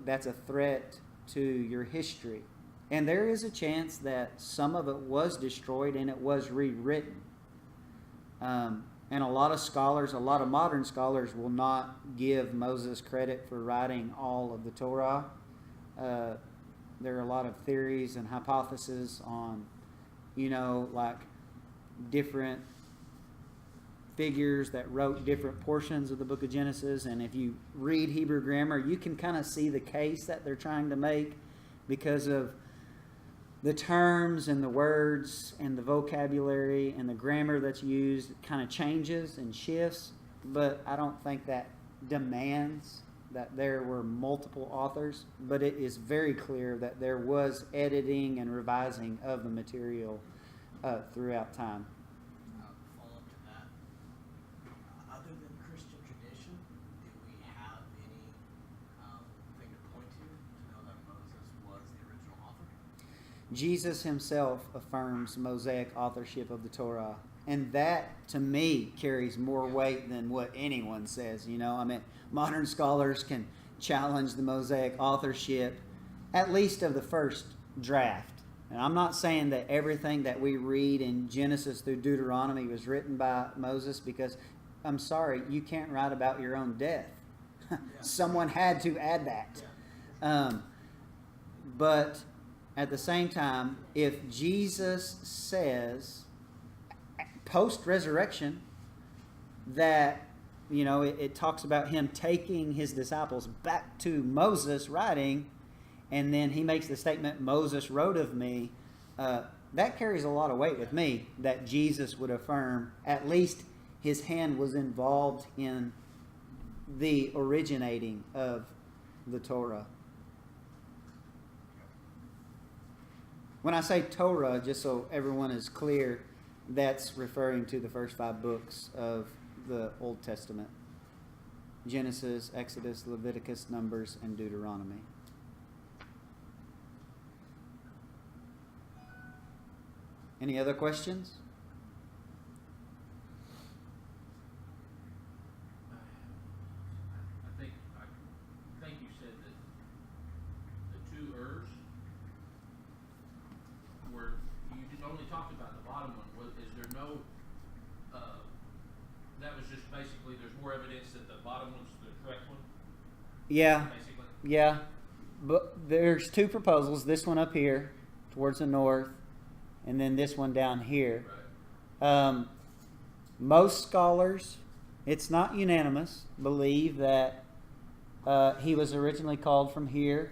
that's a threat to your history. And there is a chance that some of it was destroyed and it was rewritten. And a lot of modern scholars will not give Moses credit for writing all of the Torah. There are a lot of theories and hypotheses on, different figures that wrote different portions of the book of Genesis. And if you read Hebrew grammar, you can kind of see the case that they're trying to make because of the terms and the words and the vocabulary and the grammar that's used kind of changes and shifts. But I don't think that demands that there were multiple authors. But it is very clear that there was editing and revising of the material throughout time. Follow up to that. Other than Christian tradition, do we have any thing to point to know that Moses was the original author? Jesus himself affirms Mosaic authorship of the Torah. And that, to me, carries more weight than what anyone says. Modern scholars can challenge the Mosaic authorship, at least of the first draft. And I'm not saying that everything that we read in Genesis through Deuteronomy was written by Moses, because, I'm sorry, you can't write about your own death. Someone had to add that. But at the same time, if Jesus says post-resurrection that, it talks about him taking his disciples back to Moses writing, and then he makes the statement, Moses wrote of me, that carries a lot of weight with me, that Jesus would affirm at least his hand was involved in the originating of the Torah. When I say Torah, just so everyone is clear, that's referring to the first 5 books of the Old Testament: Genesis, Exodus, Leviticus, Numbers, and Deuteronomy. Any other questions? I think I only talked about the bottom one. Is there no? That was just basically. There's more evidence that the bottom one's the correct one. Yeah, Basically. yeah. But there's two proposals. This one up here, towards the north, and then this one down here. Right. Most scholars, it's not unanimous, believe that he was originally called from here.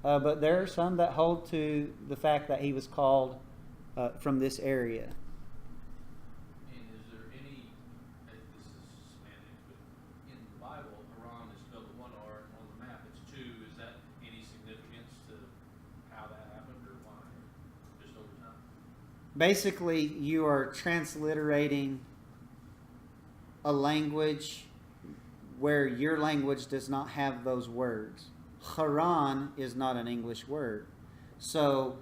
But there are some that hold to the fact that he was called from this area. And is there any? This is semantics, but in the Bible, Haran is spelled with one R. On the map, it's two. Is that any significance to how that happened, or why? Just over time. Basically, you are transliterating a language where your language does not have those words. Haran is not an English word. So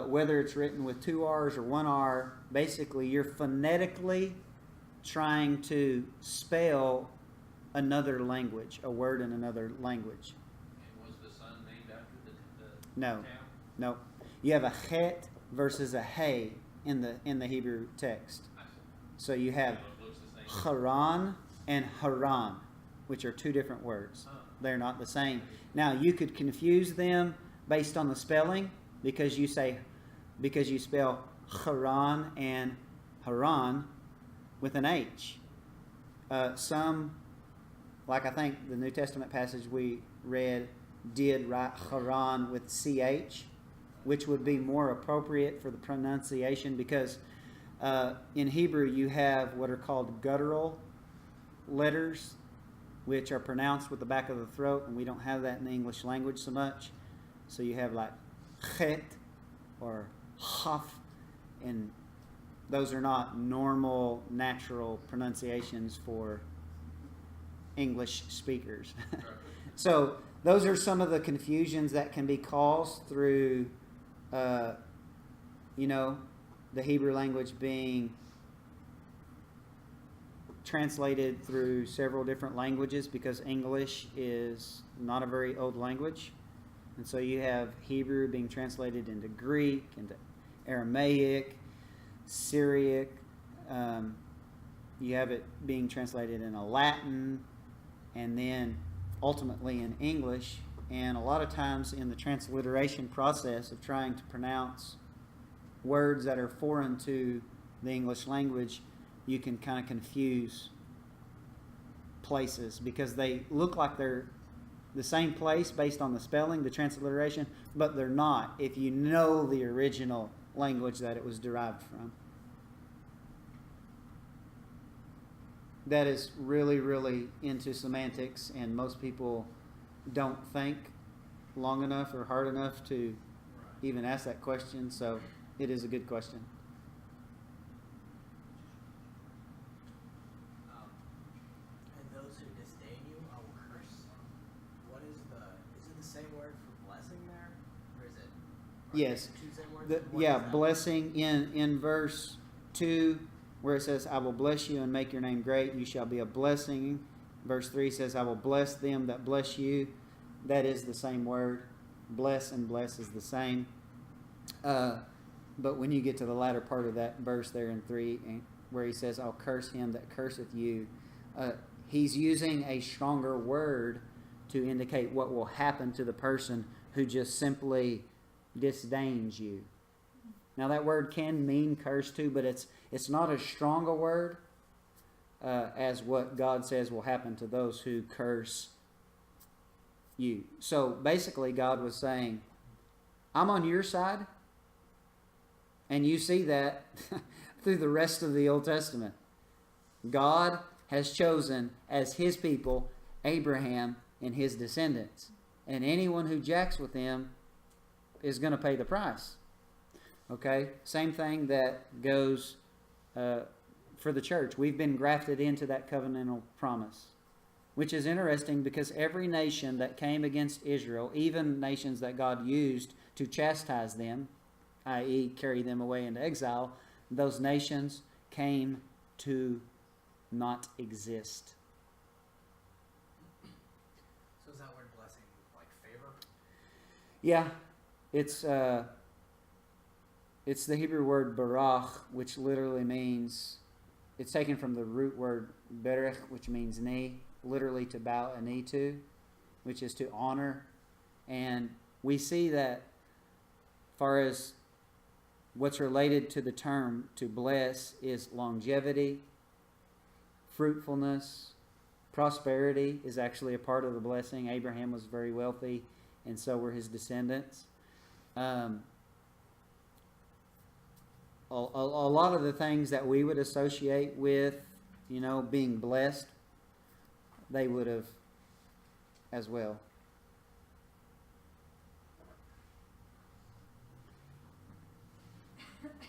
whether it's written with two R's or one R, basically you're phonetically trying to spell another language, a word in another language. And was the son named after the No. town? No. You have a het versus a hey in the Hebrew text. I see. So you have So it looks the same. Haran and Haran, which are two different words. Oh. They're not the same. Now you could confuse them based on the spelling because you spell Haran and Haran with an H. Some, like I think the New Testament passage we read, did write Haran with CH, which would be more appropriate for the pronunciation because in Hebrew you have what are called guttural letters, which are pronounced with the back of the throat, and we don't have that in the English language so much. So you have like chet or haf, and those are not normal, natural pronunciations for English speakers. So those are some of the confusions that can be caused through, the Hebrew language being translated through several different languages because English is not a very old language. And so you have Hebrew being translated into Greek, into Aramaic, Syriac. You have it being translated into Latin, and then ultimately in English. And a lot of times in the transliteration process of trying to pronounce words that are foreign to the English language, you can kind of confuse places because they look like they're the same place based on the spelling, the transliteration, but they're not if you know the original language that it was derived from. That is really, really into semantics, and most people don't think long enough or hard enough to even ask that question, so it is a good question. And those who disdain you, I will curse. Is it the same word for blessing there? Or is it? Yes. Two same words? What Yeah, is that? blessing in verse 2 where it says, I will bless you and make your name great. You shall be a blessing. Verse 3 says, I will bless them that bless you. That is the same word. Bless and bless is the same. But when you get to the latter part of that verse there in 3, where he says, I'll curse him that curseth you, he's using a stronger word to indicate what will happen to the person who just simply disdains you. Now that word can mean curse too, but it's not as strong a word as what God says will happen to those who curse you. So basically God was saying, I'm on your side, and you see that through the rest of the Old Testament. God has chosen as his people Abraham and his descendants, and anyone who jacks with him is going to pay the price. Okay, same thing that goes for the church. We've been grafted into that covenantal promise, which is interesting because every nation that came against Israel, even nations that God used to chastise them, i.e. carry them away into exile, those nations came to not exist. So is that word blessing like favor? Yeah, it's it's the Hebrew word barach, which literally means, it's taken from the root word berech, which means knee, literally to bow a knee to, which is to honor. And we see that far as what's related to the term to bless is longevity, fruitfulness, prosperity is actually a part of the blessing. Abraham was very wealthy, and so were his descendants. A lot of the things that we would associate with, being blessed, they would have as well.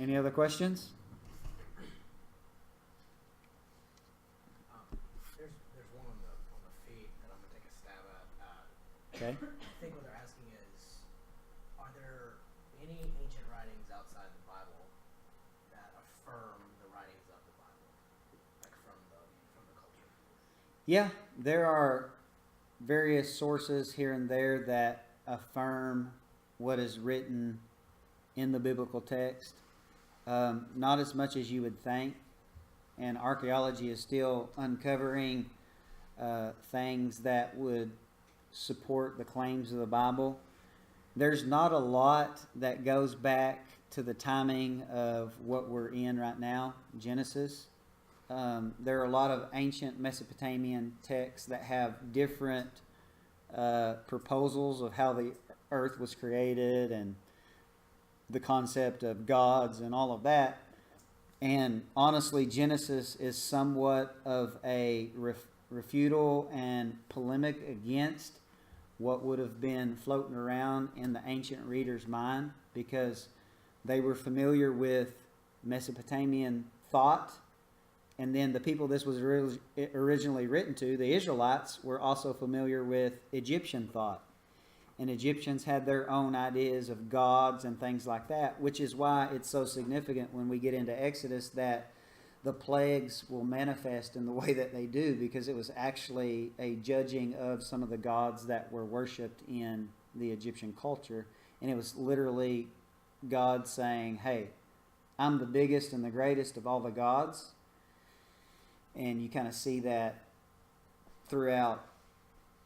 Any other questions? There's one on the feed that I'm gonna take a stab at. Okay. I think what they're asking is, are there any ancient writings outside the Bible that affirm the writings of the Bible, like from the culture? Yeah, there are various sources here and there that affirm what is written in the biblical text. Not as much as you would think, and archaeology is still uncovering things that would support the claims of the Bible. There's not a lot that goes back to the timing of what we're in right now, Genesis. There are a lot of ancient Mesopotamian texts that have different proposals of how the earth was created and the concept of gods and all of that. And honestly, Genesis is somewhat of a refutal and polemic against what would have been floating around in the ancient reader's mind, because they were familiar with Mesopotamian thought. And then the people this was originally written to, the Israelites, were also familiar with Egyptian thought. And Egyptians had their own ideas of gods and things like that, which is why it's so significant when we get into Exodus that the plagues will manifest in the way that they do, because it was actually a judging of some of the gods that were worshipped in the Egyptian culture. And it was literally God saying, hey, I'm the biggest and the greatest of all the gods. And you kind of see that throughout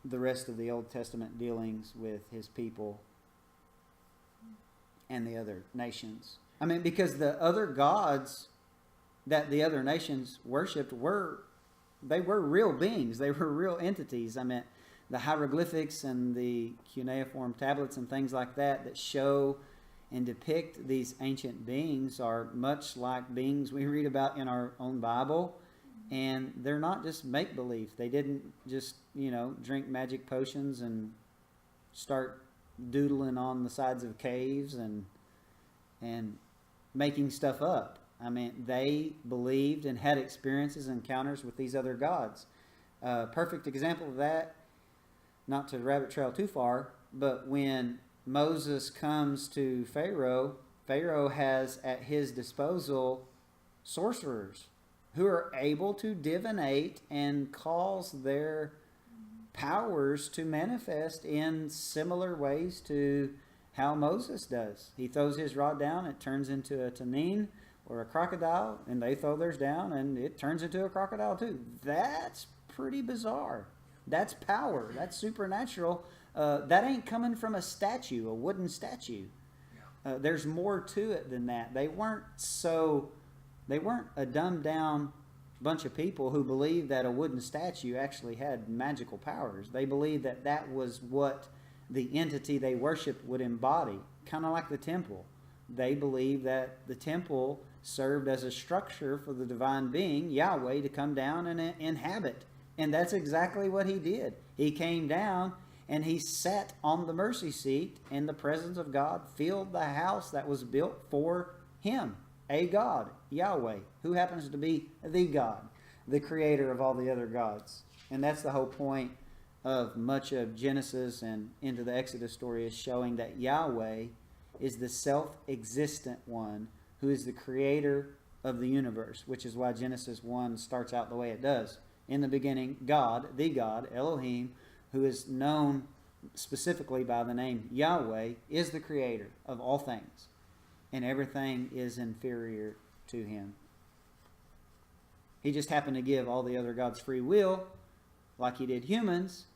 the rest of the Old Testament dealings with his people and the other nations. I mean, because the other gods that the other nations worshipped were real beings. They were real entities. I mean, the hieroglyphics and the cuneiform tablets and things like that show and depict these ancient beings are much like beings we read about in our own Bible. And they're not just make-believe. They didn't just, drink magic potions and start doodling on the sides of caves and making stuff up. I mean, they believed and had experiences and encounters with these other gods. Perfect example of that, not to rabbit trail too far, but when Moses comes to Pharaoh, Pharaoh has at his disposal sorcerers who are able to divinate and cause their powers to manifest in similar ways to how Moses does. He throws his rod down, it turns into a tannin or a crocodile, and they throw theirs down, and it turns into a crocodile too. That's pretty bizarre. That's power. That's supernatural. That ain't coming from a statue, a wooden statue. There's more to it than that. They weren't a dumbed down bunch of people who believed that a wooden statue actually had magical powers. They believed that that was what the entity they worshipped would embody, kind of like the temple. They believed that the temple served as a structure for the divine being, Yahweh, to come down and inhabit. And that's exactly what he did. He came down and he sat on the mercy seat, and the presence of God filled the house that was built for him. A God, Yahweh, who happens to be the God, the creator of all the other gods. And that's the whole point of much of Genesis and into the Exodus story, is showing that Yahweh is the self-existent one who is the creator of the universe, which is why Genesis 1 starts out the way it does. In the beginning, God, the God, Elohim, who is known specifically by the name Yahweh, is the creator of all things. and everything is inferior to him. He just happened to give all the other gods free will, like he did humans.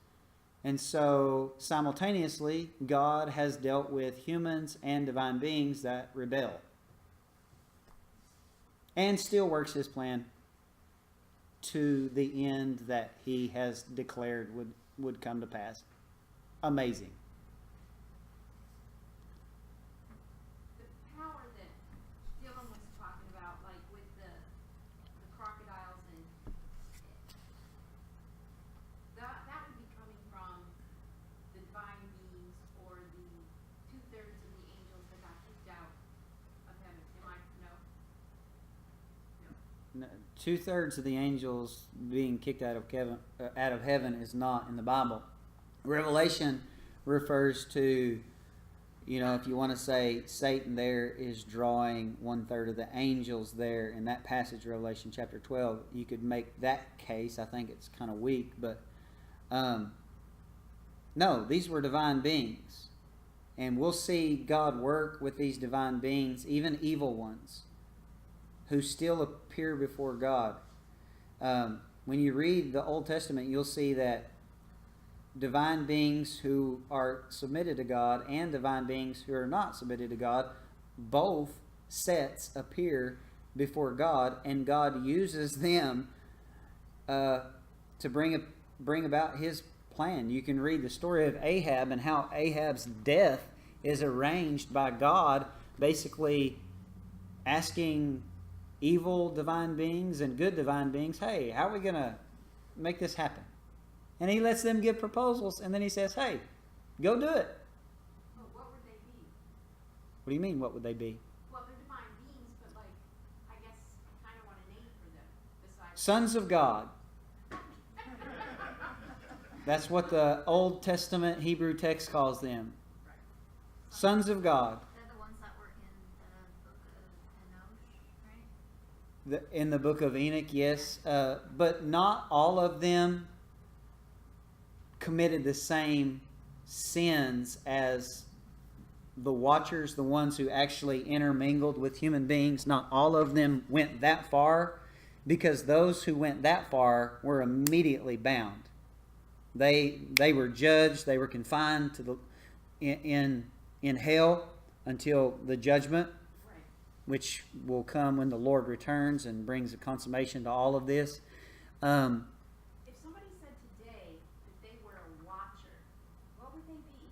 And so, simultaneously, God has dealt with humans and divine beings that rebel. And still works his plan to the end that he has declared would come to pass. Amazing. The power that Dylan was talking about, like with the crocodiles, and that would be coming from the divine beings or the 2/3 of the angels that got kicked out of heaven. Am I no? 2/3 of the angels being kicked out of heaven is not in the Bible. Revelation refers to, if you want to say Satan there is drawing 1/3 of the angels there in that passage, Revelation chapter 12. You could make that case. I think it's kind of weak, but no, these were divine beings. And we'll see God work with these divine beings, even evil ones, who still appear before God. When you read the Old Testament, you'll see that divine beings who are submitted to God and divine beings who are not submitted to God, both sets appear before God, and God uses them to bring about his plan. You can read the story of Ahab and how Ahab's death is arranged by God, basically asking evil divine beings and good divine beings, hey, how are we going to make this happen? And he lets them give proposals, and then he says, hey, go do it. Well, what would they be? What do you mean, what would they be? Well, they're divine beings, but I guess I kind of want a name for them besides. Sons of God. That's what the Old Testament Hebrew text calls them. Right. Sons of God. They're the ones that were in the book of Enoch, right? In the book of Enoch, yes. But not all of them committed the same sins as the Watchers, the ones who actually intermingled with human beings. Not all of them went that far, because those who went that far were immediately bound. They were judged. They were confined to in hell until the judgment, Right. which will come when the Lord returns and brings a consummation to all of this. If somebody said today that they were a watcher, what would they be?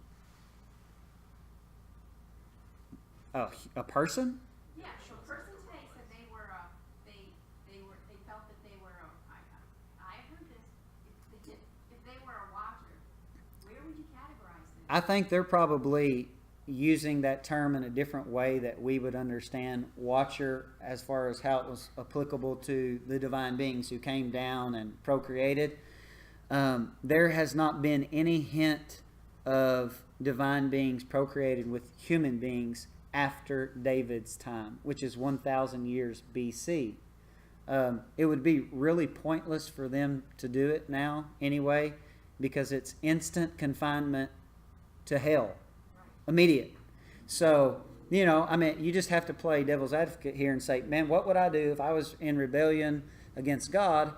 A person? Yeah, so a person today said they were they felt that they were I heard this. If they were a watcher, where would you categorize them? I think they're probably using that term in a different way that we would understand watcher, as far as how it was applicable to the divine beings who came down and procreated. There has not been any hint of divine beings procreated with human beings after David's time, which is 1,000 years BC. It would be really pointless for them to do it now anyway, because it's instant confinement to hell. Immediate. So, you just have to play devil's advocate here and say, man, what would I do if I was in rebellion against God?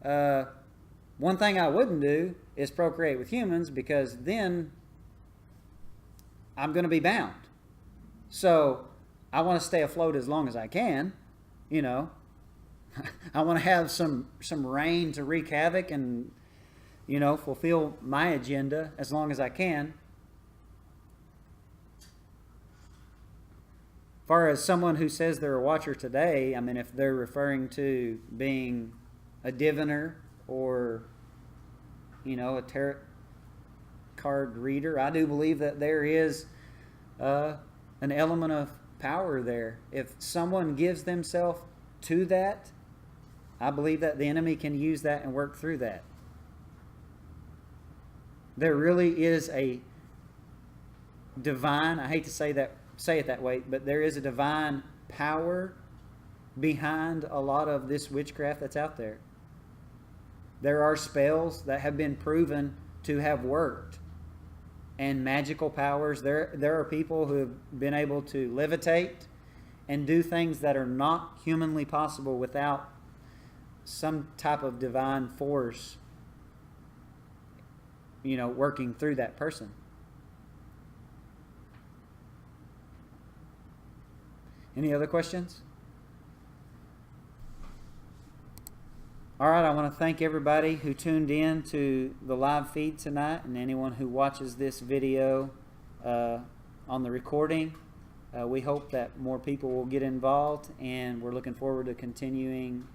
One thing I wouldn't do is procreate with humans, because then I'm going to be bound. So I want to stay afloat as long as I can. I want to have some reign to wreak havoc and, fulfill my agenda as long as I can. As far as someone who says they're a watcher today, if they're referring to being a diviner or, a tarot card reader, I do believe that there is an element of power there. If someone gives themselves to that, I believe that the enemy can use that and work through that. There really is a divine, I hate to say it that way, but there is a divine power behind a lot of this witchcraft that's out there. There are spells that have been proven to have worked, and magical powers. There are people who have been able to levitate and do things that are not humanly possible without some type of divine force, working through that person. Any other questions? All right, I want to thank everybody who tuned in to the live feed tonight, and anyone who watches this video on the recording. We hope that more people will get involved, and we're looking forward to continuing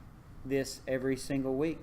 this every single week.